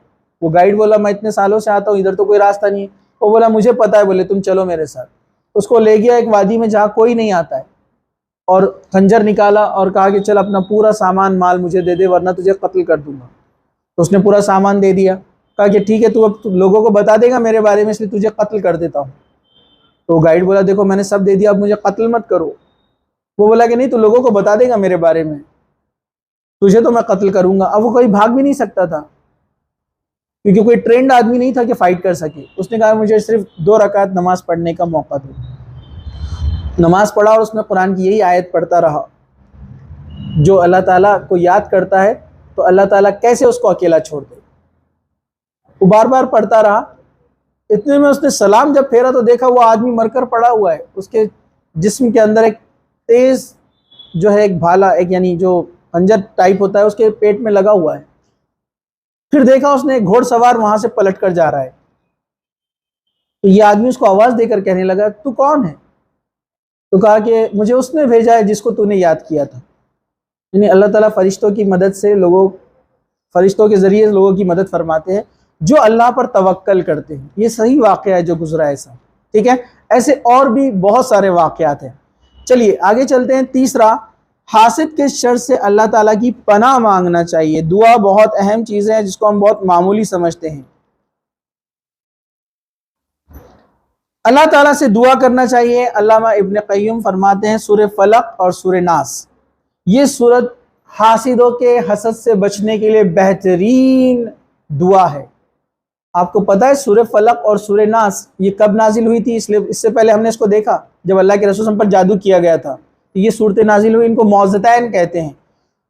وہ گائیڈ بولا میں اتنے سالوں سے آتا ہوں، ادھر تو کوئی راستہ نہیں ہے. وہ بولا مجھے پتا ہے. بولے تم چلو میرے ساتھ. اس کو لے گیا ایک وادی میں جہاں کوئی نہیں آتا ہے، اور خنجر نکالا اور کہا کہ چل اپنا پورا سامان مال مجھے دے دے ورنہ تجھے قتل کر دوں گا. تو اس نے پورا سامان دے دیا. کہا کہ ٹھیک ہے تو اب لوگوں کو بتا دے گا میرے بارے میں، اس لیے تجھے قتل کر دیتا ہوں. تو گائیڈ بولا دیکھو میں نے سب دے دیا، اب مجھے قتل مت کرو. وہ بولا کہ نہیں تو لوگوں کو بتا دے گا میرے بارے میں، تجھے تو میں قتل کروں گا. اب وہ کوئی بھاگ بھی نہیں سکتا تھا کیونکہ کوئی ٹرینڈ آدمی نہیں تھا کہ فائٹ کر سکے. اس نے کہا مجھے صرف 2 رکعت نماز پڑھنے کا موقع دو. نماز پڑھا اور اس میں قرآن کی یہی آیت پڑھتا رہا، جو اللہ تعالیٰ کو یاد کرتا ہے تو اللہ تعالیٰ کیسے اس کو اکیلا چھوڑ دے. وہ بار بار پڑھتا رہا. اتنے میں اس نے سلام جب پھیرا تو دیکھا وہ آدمی مر کر پڑا ہوا ہے. اس کے جسم کے اندر ایک تیز جو ہے ایک بھالا، ایک یعنی جو خنجر ٹائپ ہوتا ہے اس کے پیٹ میں لگا ہوا ہے. پھر دیکھا اس نے ایک گھوڑ سوار وہاں سے پلٹ کر جا رہا ہے. تو یہ آدمی اس کو آواز دے کر کہنے لگا تو کون ہے؟ تو کہا کہ مجھے اس نے بھیجا ہے جس کو تو نے یاد کیا تھا. یعنی اللہ تعالیٰ فرشتوں کی مدد سے فرشتوں کے ذریعے لوگوں کی مدد فرماتے ہیں جو اللہ پر توکل کرتے ہیں. یہ صحیح واقعہ ہے جو گزرا ہے ایسا. ٹھیک ہے، ایسے اور بھی بہت سارے واقعات ہیں. چلیے آگے چلتے ہیں. تیسرا، حاسد کے شر سے اللہ تعالیٰ کی پناہ مانگنا چاہیے. دعا بہت اہم چیز ہے جس کو ہم بہت معمولی سمجھتے ہیں. اللہ تعالیٰ سے دعا کرنا چاہیے. علامہ ابن قیم فرماتے ہیں سورہ فلق اور سورہ ناس یہ سورت حاسدوں کے حسد سے بچنے کے لیے بہترین دعا ہے. آپ کو پتہ ہے سورہ فلق اور سورہ ناس یہ کب نازل ہوئی تھی؟ اس سے پہلے ہم نے اس کو دیکھا جب اللہ کے رسول پر جادو کیا گیا تھا. یہ صورتیں نازل ہوئی، ان کو معوذتین کہتے ہیں.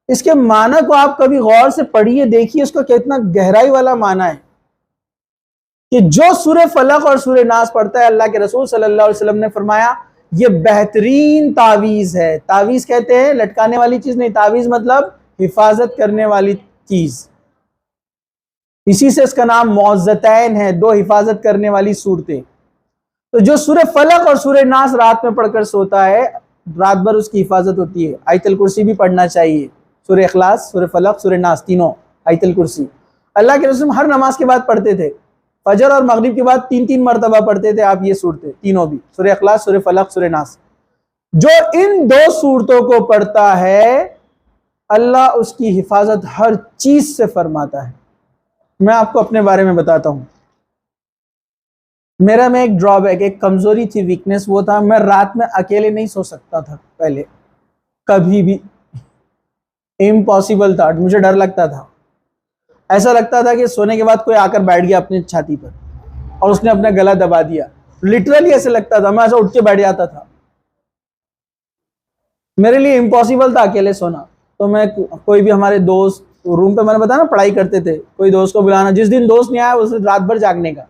اس کے معنی کو آپ کبھی غور سے پڑھیے، دیکھیے اس کا کتنا گہرائی والا معنی ہے کہ جو سورہ فلق اور سورہ ناس پڑھتا ہے، اللہ کے رسول صلی اللہ علیہ وسلم نے فرمایا یہ بہترین تعویذ ہے. تعویذ کہتے ہیں لٹکانے والی چیز نہیں، تعویذ مطلب حفاظت کرنے والی چیز. اسی سے اس کا نام معوذتین ہے، 2 حفاظت کرنے والی صورتیں. تو جو سورہ فلق اور سورہ ناس رات میں پڑھ کر سوتا ہے رات بھر اس کی حفاظت ہوتی ہے. آیت الکرسی بھی پڑھنا چاہیے. سورہ اخلاص، سورہ فلق، سورہ ناس تینوں. آیت الکرسی اللہ کے رسول ہر نماز کے بعد پڑھتے تھے. فجر اور مغرب کے بعد 3 مرتبہ پڑھتے تھے آپ یہ صورتیں تینوں بھی، سورہ اخلاص، سورہ فلق، سورہ ناس. جو ان 2 صورتوں کو پڑھتا ہے اللہ اس کی حفاظت ہر چیز سے فرماتا ہے. میں آپ کو اپنے بارے میں بتاتا ہوں. میرا میں ایک ڈرا بیک، ایک کمزوری تھی، ویکنس وہ تھا میں رات میں اکیلے نہیں سو سکتا تھا. پہلے کبھی بھی امپاسبل تھا، مجھے ڈر لگتا تھا. ایسا لگتا تھا کہ سونے کے بعد کوئی آ کر بیٹھ گیا اپنی چھاتی پر اور اس نے اپنا گلا دبا دیا. لٹرلی ایسے لگتا تھا، میں ایسا اٹھ کے بیٹھ جاتا تھا. میرے لیے امپاسبل تھا اکیلے سونا. تو میں کوئی بھی ہمارے دوست روم پہ میں نے بتایا نا پڑھائی کرتے تھے، کوئی دوست کو بلانا، جس دن دوست نہیں آیا اس دن رات بھر جاگنے کا.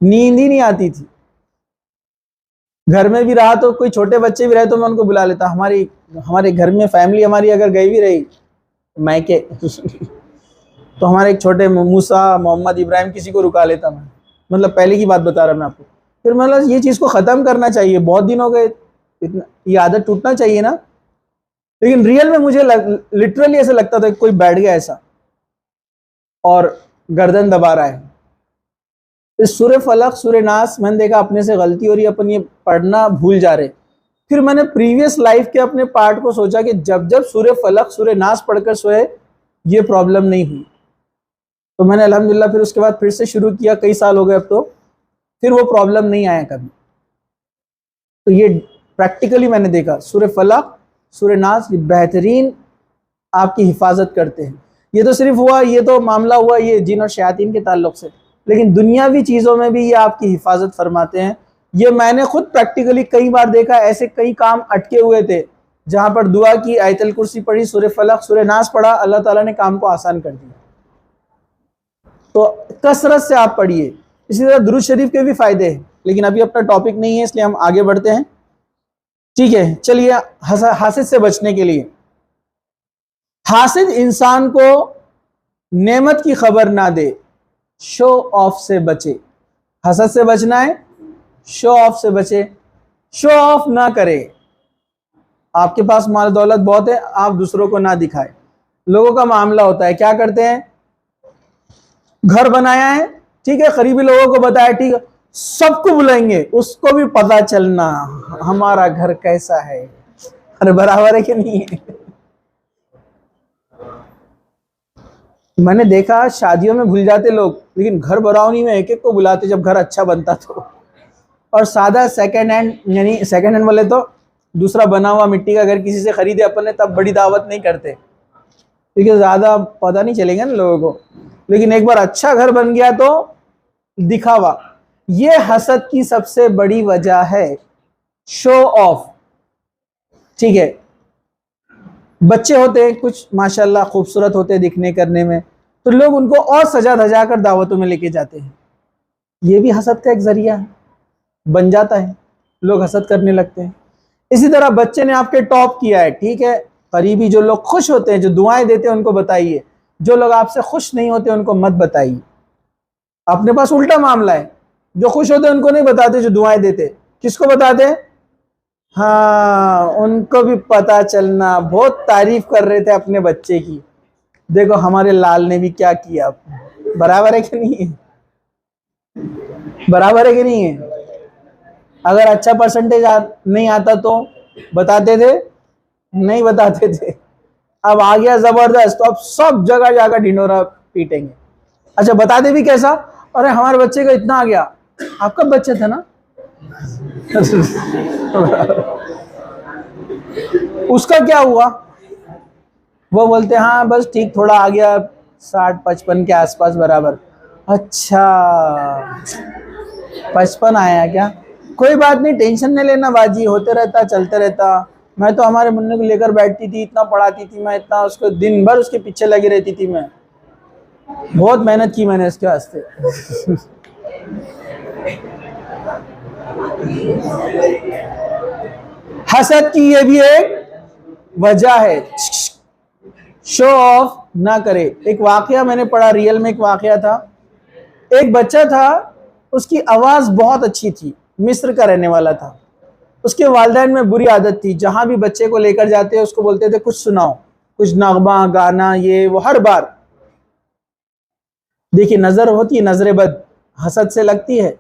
نیند ہی نہیں آتی تھی. گھر میں بھی رہا تو کوئی چھوٹے بچے بھی رہے تو میں ان کو بلا لیتا. ہمارے گھر میں فیملی ہماری اگر گئی بھی رہی میکے تو ہمارے ایک چھوٹے موسیٰ، محمد، ابراہیم کسی کو رکا لیتا میں. مطلب پہلے کی بات بتا رہا میں آپ کو. پھر مطلب یہ چیز کو ختم کرنا چاہیے. بہت دن ہو گئے، یہ عادت ٹوٹنا چاہیے نا. لیکن ریئل میں مجھے لٹرلی ایسا لگتا تھا کہ کوئی بیٹھ گیا ایسا اور گردن دبا رہا ہے. اس سورہ فلق، سورہ ناس میں نے دیکھا اپنے سے غلطی ہو رہی ہے، اپن یہ پڑھنا بھول جا رہے. پھر میں نے پریویس لائف کے اپنے پارٹ کو سوچا کہ جب سورہ فلق، سورہ ناس پڑھ کر سوئے یہ پرابلم نہیں ہوئی. تو میں نے الحمدللہ پھر اس کے بعد پھر سے شروع کیا، کئی سال ہو گئے اب تو، پھر وہ پرابلم نہیں آیا کبھی. تو یہ پریکٹیکلی میں نے دیکھا سورہ فلق، سورہ ناس یہ بہترین آپ کی حفاظت کرتے ہیں. یہ تو صرف ہوا، یہ تو معاملہ ہوا یہ جن اور شیاطین کے تعلق سے، لیکن دنیاوی چیزوں میں بھی یہ آپ کی حفاظت فرماتے ہیں. یہ میں نے خود پریکٹیکلی کئی بار دیکھا. ایسے کئی کام اٹکے ہوئے تھے جہاں پر دعا کی، آیت الکرسی پڑھی، سورہ فلق، سورہ ناس پڑھا، اللہ تعالیٰ نے کام کو آسان کر دیا. تو کثرت سے آپ پڑھیے. اسی طرح درود شریف کے بھی فائدے ہیں. لیکن ابھی اپنا ٹاپک نہیں ہے اس لیے ہم آگے بڑھتے ہیں. ٹھیک ہے, چلیے. حسد سے بچنے کے لیے, حاسد انسان کو نعمت کی خبر نہ دے, شو آف سے بچے. حسد سے بچنا ہے, شو آف سے بچے. شو آف نہ کرے. آپ کے پاس مال دولت بہت ہے, آپ دوسروں کو نہ دکھائے. لوگوں کا معاملہ ہوتا ہے, کیا کرتے ہیں, گھر بنایا ہے, ٹھیک ہے, قریبی لوگوں کو بتایا, ٹھیک ہے, سب کو بلائیں گے, اس کو بھی پتا چلنا ہمارا گھر کیسا ہے. ارے برابر ہے کہ نہیں ہے؟ میں نے دیکھا شادیوں میں بھول جاتے لوگ, لیکن گھر براؤنی میں ایک ایک کو بلاتے جب گھر اچھا بنتا تو. اور سادہ سیکنڈ ہینڈ, یعنی سیکنڈ ہینڈ والے تو دوسرا بنا ہوا مٹی کا گھر کسی سے خریدے اپن نے, تب بڑی دعوت نہیں کرتے کیونکہ زیادہ پتہ نہیں چلے گا نا لوگوں کو. لیکن ایک بار اچھا گھر بن گیا تو دکھاوا. یہ حسد کی سب سے بڑی وجہ ہے, شو آف. ٹھیک ہے, بچے ہوتے ہیں کچھ ماشاءاللہ خوبصورت ہوتے ہیں دکھنے کرنے میں, تو لوگ ان کو اور سجا دھجا کر دعوتوں میں لے کے جاتے ہیں. یہ بھی حسد کا ایک ذریعہ بن جاتا ہے, لوگ حسد کرنے لگتے ہیں. اسی طرح بچے نے آپ کے ٹاپ کیا ہے, ٹھیک ہے, قریبی جو لوگ خوش ہوتے ہیں, جو دعائیں دیتے ہیں ان کو بتائیے. جو لوگ آپ سے خوش نہیں ہوتے ان کو مت بتائیے. اپنے پاس الٹا معاملہ ہے, جو خوش ہوتے ہیں ان کو نہیں بتاتے, جو دعائیں دیتے کس کو بتاتے ہیں؟ ہاں, ان کو بھی پتا چلنا. بہت تعریف کر رہے تھے اپنے بچے کی, دیکھو ہمارے لال نے بھی کیا کیا. برابر ہے کہ نہیں ہے؟ برابر ہے کہ نہیں ہے؟ اگر اچھا پرسنٹیج نہیں آتا تو بتاتے تھے؟ نہیں بتاتے تھے. اب آ گیا زبردست, تو اب سب جگہ جا کر ڈھنڈورا پیٹیں گے. اچھا بتاتے بھی کیسا؟ ارے ہمارے بچے کا اتنا آ گیا. آپ کا بچہ تھا نا, اس کا کیا ہوا؟ وہ بولتے ہاں بس ٹھیک تھوڑا آ گیا, 60-55 کے آس پاس برابر. اچھا 55 آیا کیا؟ کوئی بات نہیں, ٹینشن نہیں لینا باجی, ہوتے رہتا, چلتے رہتا. میں تو ہمارے منہ کو لے کر بیٹھتی تھی, اتنا پڑھاتی تھی میں, اتنا اس کو دن بھر اس کے پیچھے لگی رہتی تھی. میں بہت محنت کی میں نے اس کے واسطے. حسد کی یہ بھی ایک وجہ ہے, شو آف نہ کرے. ایک واقعہ میں نے پڑھا, ریئل میں ایک واقعہ تھا. ایک بچہ تھا, اس کی آواز بہت اچھی تھی, مصر کا رہنے والا تھا. اس کے والدین میں بری عادت تھی, جہاں بھی بچے کو لے کر جاتے اس کو بولتے تھے کچھ سناؤ, کچھ نغمہ گانا, یہ وہ ہر بار. دیکھیے نظر ہوتی ہے, نظر بد حسد سے لگتی ہے,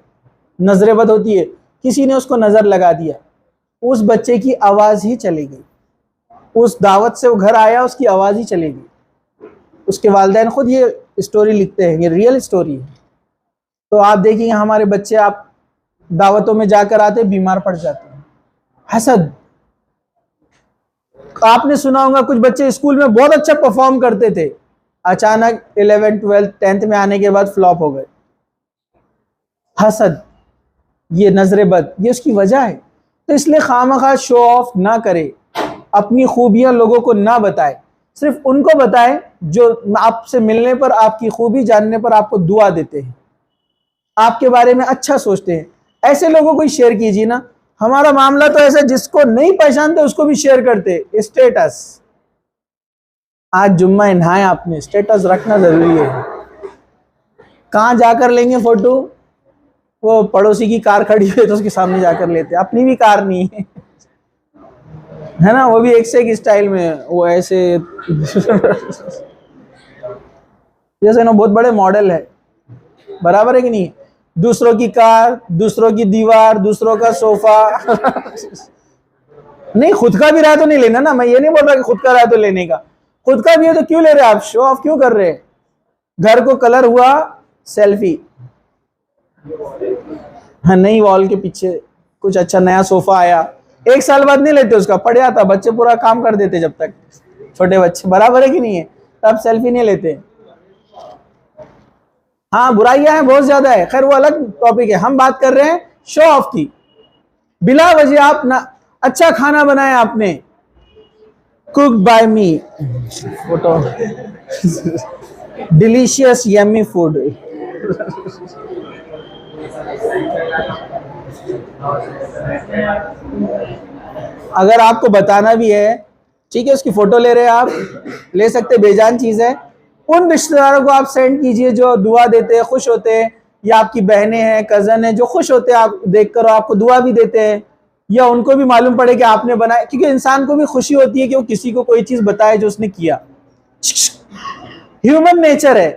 نظر بد ہوتی ہے. کسی نے اس کو نظر لگا دیا, اس بچے کی آواز ہی چلی گئی. اس دعوت سے وہ گھر آیا, اس کی آواز ہی چلے گی. اس کے والدین خود یہ اسٹوری لکھتے ہیں, یہ ریئل اسٹوری ہے. تو آپ دیکھیں ہمارے بچے, آپ دعوتوں میں جا کر آتے بیمار پڑ جاتے ہیں. حسد. آپ نے سنا ہوگا کچھ بچے اسکول میں بہت اچھا پرفارم کرتے تھے, اچانک 11th 12th 10th میں آنے کے بعد فلاپ ہو گئے. حسد, یہ نظر بد, یہ اس کی وجہ ہے. تو اس لیے خواہ شو آف نہ کرے, اپنی خوبیاں لوگوں کو نہ بتائے, صرف ان کو بتائے جو آپ سے ملنے پر, آپ کی خوبی جاننے پر آپ کو دعا دیتے ہیں, آپ کے بارے میں اچھا سوچتے ہیں. ایسے لوگوں کو ہی شیئر کیجیے نا. ہمارا معاملہ تو ایسا, جس کو نہیں پہچانتے اس کو بھی شیئر کرتے. اسٹیٹس, آج جمعہ نہائے آپ نے, اسٹیٹس رکھنا ضروری ہے. کہاں جا کر لیں گے فوٹو؟ وہ پڑوسی کی کار کھڑی ہوئی تو اس کے سامنے جا کر لیتے, اپنی بھی کار نہیں ہے نا, وہ بھی ایک سے ایک اسٹائل میں, وہ ایسے جیسے نا بہت بڑے ماڈل ہے. برابر ہے کہ نہیں؟ دوسروں کی کار, دوسروں کی دیوار, دوسروں کا صوفہ. نہیں, خود کا بھی رہا تو نہیں لینا نا. میں یہ نہیں بول رہا کہ خود کا رہا تو لینے کا, خود کا بھی ہے تو کیوں لے رہے آپ, شو آف کیوں کر رہے؟ گھر کو کلر ہوا, سیلفی. ہاں نہیں, وال کے پیچھے کچھ اچھا نیا صوفہ آیا, 1 سال بعد نہیں لیتے اس کا, پڑ جاتا. بچے پورا کام کر دیتے جب تک, چھوٹے بچے. برابر ہے کہ نہیں ہے؟ تب سیلفی نہیں لیتے. ہاں برائیاں ہیں بہت زیادہ ہے, خیر وہ الگ ٹاپک ہے. ہم بات کر رہے ہیں شو آف کی. بلا وجہ آپ اچھا کھانا بنایا آپ نے, cooked by me, photo, delicious yummy food. اگر آپ کو بتانا بھی ہے ٹھیک ہے، اس کی فوٹو لے رہے ہیں آپ، لے سکتے، بے جان چیز ہے، ان رشتہ داروں کو آپ سینڈ کیجئے جو دعا دیتے ہیں، خوش ہوتے ہیں، یا آپ کی بہنیں ہیں، کزن ہیں جو خوش ہوتے ہیں آپ دیکھ کر، آپ کو دعا بھی دیتے ہیں، یا ان کو بھی معلوم پڑے کہ آپ نے بنایا، کیونکہ انسان کو بھی خوشی ہوتی ہے کہ وہ کسی کو کوئی چیز بتائے جو اس نے کیا. ہیومن نیچر ہے،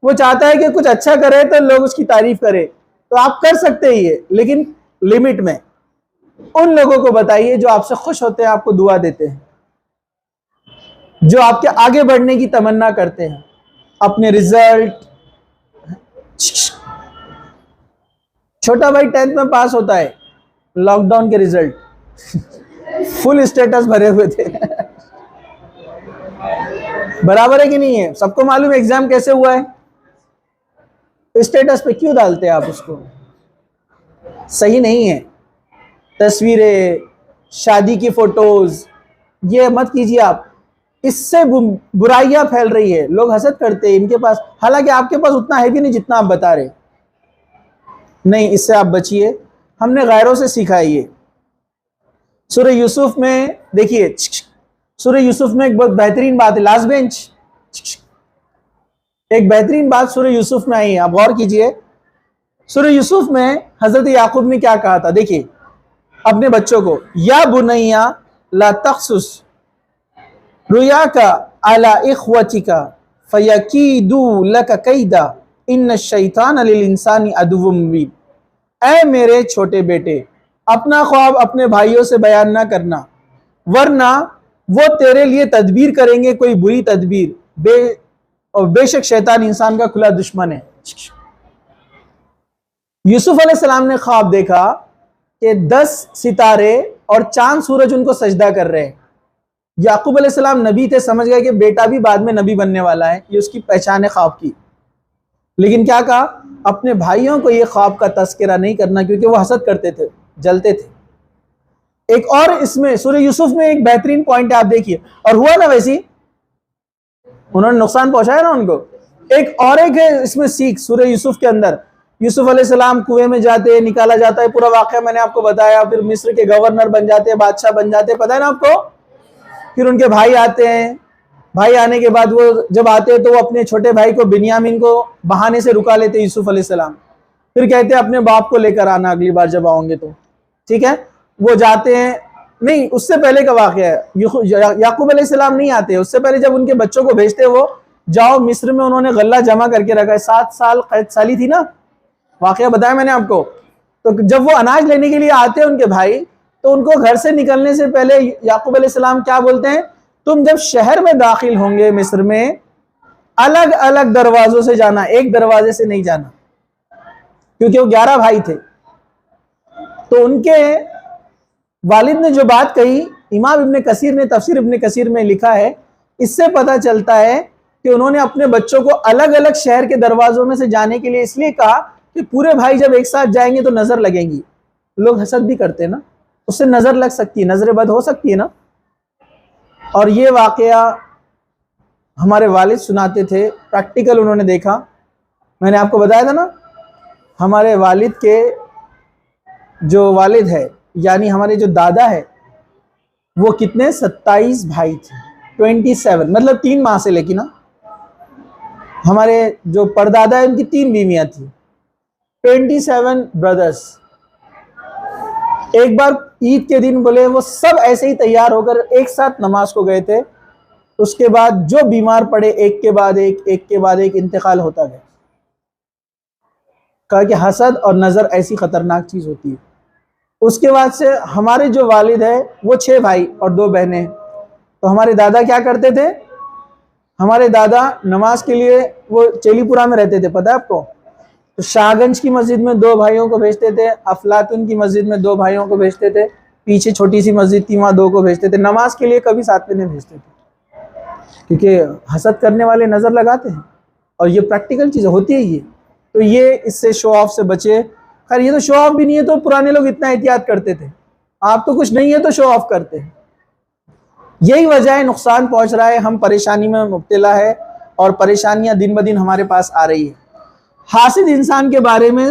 وہ چاہتا ہے کہ کچھ اچھا کرے تو لوگ اس کی تعریف کرے. تو آپ کر سکتے ہی ہے، لیکن لمٹ میں. ان لوگوں کو بتائیے جو آپ سے خوش ہوتے ہیں، آپ کو دعا دیتے ہیں، جو آپ کے آگے بڑھنے کی تمنا کرتے ہیں. اپنے رزلٹ، چھوٹا بھائی 10th میں پاس ہوتا ہے، لاک ڈاؤن کے رزلٹ فل اسٹیٹس بھرے ہوئے تھے. برابر ہے کہ نہیں ہے؟ سب کو معلوم ایگزام کیسے ہوا ہے. اسٹیٹس پہ کیوں ڈالتے ہیں آپ اس کو؟ صحیح نہیں ہے. تصویریں، شادی کی فوٹوز، یہ مت کیجیے آپ. اس سے برائیاں پھیل رہی ہے، لوگ حسد کرتے ہیں ان کے پاس، حالانکہ آپ کے پاس اتنا ہے بھی نہیں جتنا آپ بتا رہے. نہیں، اس سے آپ بچیے. ہم نے غیروں سے سیکھا ہے یہ. سورہ یوسف میں دیکھیے، سورہ یوسف میں ایک بہت بہترین بات ہے. لاسٹ بینچ، ایک بہترین بات سورہ یوسف میں آئی ہے، آپ غور کیجئے. سورہ یوسف میں حضرت یعقوب نے کیا کہا تھا؟ دیکھیے اپنے بچوں کو، یا بنیا لا تقصص رؤیاک علی اخوتک فیکیدوا لک کیدا ان الشیطان للانسان عدو مبین. اے میرے چھوٹے بیٹے، اپنا خواب اپنے بھائیوں سے بیان نہ کرنا، ورنہ وہ تیرے لیے تدبیر کریں گے، کوئی بری تدبیر. اور بے شک شیطان انسان کا کھلا دشمن ہے. یوسف علیہ السلام نے خواب دیکھا کہ 10 ستارے اور چاند سورج ان کو سجدہ کر رہے ہیں. یعقوب علیہ السلام نبی تھے، سمجھ گئے کہ بیٹا بھی بعد میں نبی بننے والا ہے، یہ اس کی پہچان ہے خواب کی. لیکن کیا کہا؟ اپنے بھائیوں کو یہ خواب کا تذکرہ نہیں کرنا، کیونکہ وہ حسد کرتے تھے، جلتے تھے. ایک اور اس میں سورہ یوسف میں ایک بہترین پوائنٹ ہے، آپ دیکھیے. اور ہوا نا ویسی، انہوں نے نقصان پہنچایا نا ان کو. ایک ہے اس میں سیکھ سورہ یوسف کے اندر. یوسف علیہ السلام کنویں میں جاتے، نکالا جاتا ہے، پورا واقعہ میں نے آپ کو بتایا. پھر مصر کے گورنر بن جاتے، بادشاہ بن جاتے، پتہ ہے نا آپ کو. پھر ان کے بھائی آتے ہیں، بھائی آنے کے بعد وہ جب آتے ہیں تو وہ اپنے چھوٹے بھائی کو بنیامین کو بہانے سے رکا لیتے یوسف علیہ السلام. پھر کہتے ہیں اپنے باپ کو لے کر آنا اگلی بار جب آؤں گے تو. ٹھیک ہے، وہ جاتے ہیں. نہیں، اس سے پہلے کا واقعہ ہے. یعقوب علیہ السلام نہیں آتے، اس سے پہلے جب ان کے بچوں کو بھیجتے وہ جاؤ مصر میں، انہوں نے غلہ جمع کر کے رکھا ہے. 7 سال قید سالی تھی نا، واقعہ بتایا میں نے آپ کو. تو جب وہ اناج لینے کے لیے آتے ہیں ان کے بھائی، تو ان کو گھر سے نکلنے سے پہلے یعقوب علیہ السلام کیا بولتے ہیں؟ تم جب شہر میں داخل ہوں گے مصر میں، الگ الگ دروازوں سے جانا، ایک دروازے سے نہیں جانا، کیونکہ وہ 11 بھائی تھے. تو ان کے والد نے جو بات کہی، امام ابن کثیر نے تفسیر ابن کثیر میں لکھا ہے، اس سے پتہ چلتا ہے کہ انہوں نے اپنے بچوں کو الگ الگ شہر کے دروازوں میں سے جانے کے لیے اس لیے کہا کہ پورے بھائی جب ایک ساتھ جائیں گے تو نظر لگیں گی. لوگ حسد بھی کرتے ہیں نا، اس سے نظر لگ سکتی ہے، نظر بد ہو سکتی ہے نا. اور یہ واقعہ ہمارے والد سناتے تھے، پریکٹیکل انہوں نے دیکھا. میں نے آپ کو بتایا تھا نا، ہمارے والد کے جو والد ہے، یعنی ہمارے جو دادا ہے، وہ کتنے 27 بھائی تھے. 27 مطلب 3 ماں سے. لیکن ہمارے جو پردادا ہے ان کی 3 بیویاں تھیں. 27 بردرز. ایک بار عید کے دن بولے وہ سب ایسے ہی تیار ہو کر ایک ساتھ نماز کو گئے تھے. اس کے بعد جو بیمار پڑے ایک کے بعد ایک انتقال ہوتا گیا. کہا کہ حسد اور نظر ایسی خطرناک چیز ہوتی ہے. اس کے بعد سے ہمارے جو والد ہے وہ 6 بھائی اور 2 بہنیں. تو ہمارے دادا کیا کرتے تھے؟ ہمارے دادا نماز کے لیے وہ چیلی پورا میں رہتے تھے، پتہ ہے آپ کو. تو شاہ گنج کی مسجد میں 2 بھائیوں کو بھیجتے تھے، افلاطون کی مسجد میں 2 بھائیوں کو بھیجتے تھے، پیچھے چھوٹی سی مسجد تھی وہاں 2 کو بھیجتے تھے. نماز کے لیے کبھی ساتھ میں نہیں بھیجتے تھے، کیونکہ حسد کرنے والے نظر لگاتے ہیں. اور یہ پریکٹیکل چیز ہوتی ہے یہ. تو یہ اس سے شو آف سے بچے. خیر یہ تو شو آف بھی نہیں ہے، تو پرانے لوگ اتنا احتیاط کرتے تھے. آپ تو کچھ نہیں ہے تو شو آف کرتے ہیں. یہی وجہ ہے نقصان پہنچ رہا ہے، ہم پریشانی میں مبتلا ہے، اور پریشانیاں دن بدن ہمارے پاس آ رہی ہے. حاسد انسان کے بارے میں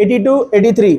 82-83।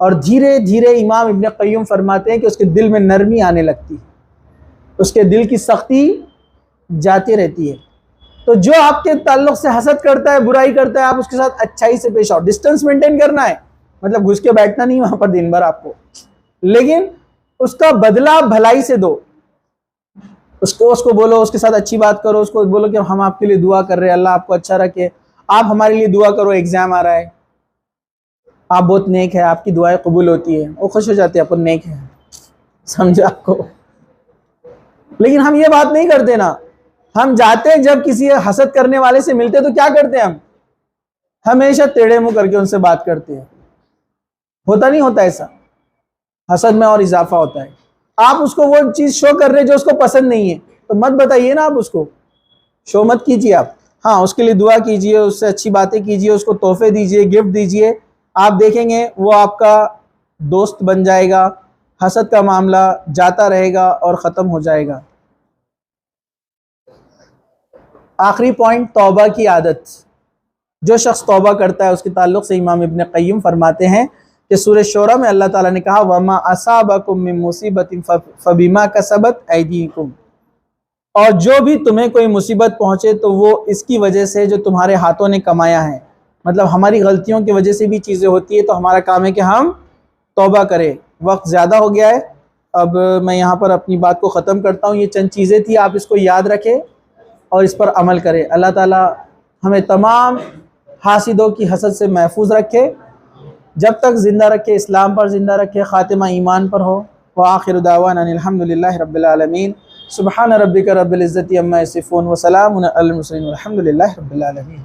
اور دھیرے دھیرے امام ابن قیم فرماتے ہیں کہ اس کے دل میں نرمی آنے لگتی ہے، اس کے دل کی سختی جاتی رہتی ہے۔ تو جو آپ کے تعلق سے حسد کرتا ہے، برائی کرتا ہے، آپ اس کے ساتھ اچھائی سے پیش آؤ۔ ڈسٹنس مینٹین کرنا ہے، مطلب گھس کے بیٹھنا نہیں وہاں پر دن بھر آپ کو، لیکن اس کا بدلہ بھلائی سے دو۔ اس کو بولو، اس کے ساتھ اچھی بات کرو، اس کو بولو کہ ہم آپ کے لیے دعا کر رہے ہیں، اللہ آپ کو اچھا رکھے، آپ ہمارے لیے دعا کرو، ایگزام آ رہا ہے، آپ بہت نیک ہے، آپ کی دعائیں قبول ہوتی ہے، وہ خوش ہو جاتے ہیں، اپن نیک ہے، سمجھا آپ کو۔ لیکن ہم یہ بات نہیں کرتے نا، ہم جاتے ہیں جب کسی حسد کرنے والے سے ملتے تو کیا کرتے ہیں، ہم ہمیشہ ٹیڑھے منہ کر کے ان سے بات کرتے ہیں۔ ہوتا نہیں ہوتا ایسا، حسد میں اور اضافہ ہوتا ہے۔ آپ اس کو وہ چیز شو کر رہے جو اس کو پسند نہیں ہے تو مت بتائیے نا، آپ اس کو شو مت کیجیے آپ، ہاں اس کے لیے دعا کیجیے، اس سے اچھی باتیں کیجیے، اس کو تحفے دیجیے، گفٹ دیجیے، آپ دیکھیں گے وہ آپ کا دوست بن جائے گا، حسد کا معاملہ جاتا رہے گا اور ختم ہو جائے گا۔ آخری پوائنٹ، توبہ کی عادت۔ جو شخص توبہ کرتا ہے اس کے تعلق سے امام ابن قیم فرماتے ہیں کہ سورہ شورى میں اللہ تعالیٰ نے کہا وَمَا أَصَابَكُم مِّن مُّصِيبَةٍ فَبِمَا كَسَبَتْ أَيْدِيكُمْ، اور جو بھی تمہیں کوئی مصیبت پہنچے تو وہ اس کی وجہ سے جو تمہارے ہاتھوں نے کمایا ہے، مطلب ہماری غلطیوں کی وجہ سے بھی چیزیں ہوتی ہے، تو ہمارا کام ہے کہ ہم توبہ کریں۔ وقت زیادہ ہو گیا ہے، اب میں یہاں پر اپنی بات کو ختم کرتا ہوں۔ یہ چند چیزیں تھی، آپ اس کو یاد رکھیں اور اس پر عمل کریں۔ اللہ تعالیٰ ہمیں تمام حاسدوں کی حسد سے محفوظ رکھے، جب تک زندہ رکھے اسلام پر زندہ رکھے، خاتمہ ایمان پر ہو۔ وآخر دعوانا ان الحمد للہ رب العالمین۔ سبحان ربک رب العزت عما یصفون وسلام علی المرسلین والحمد للہ رب العالمین۔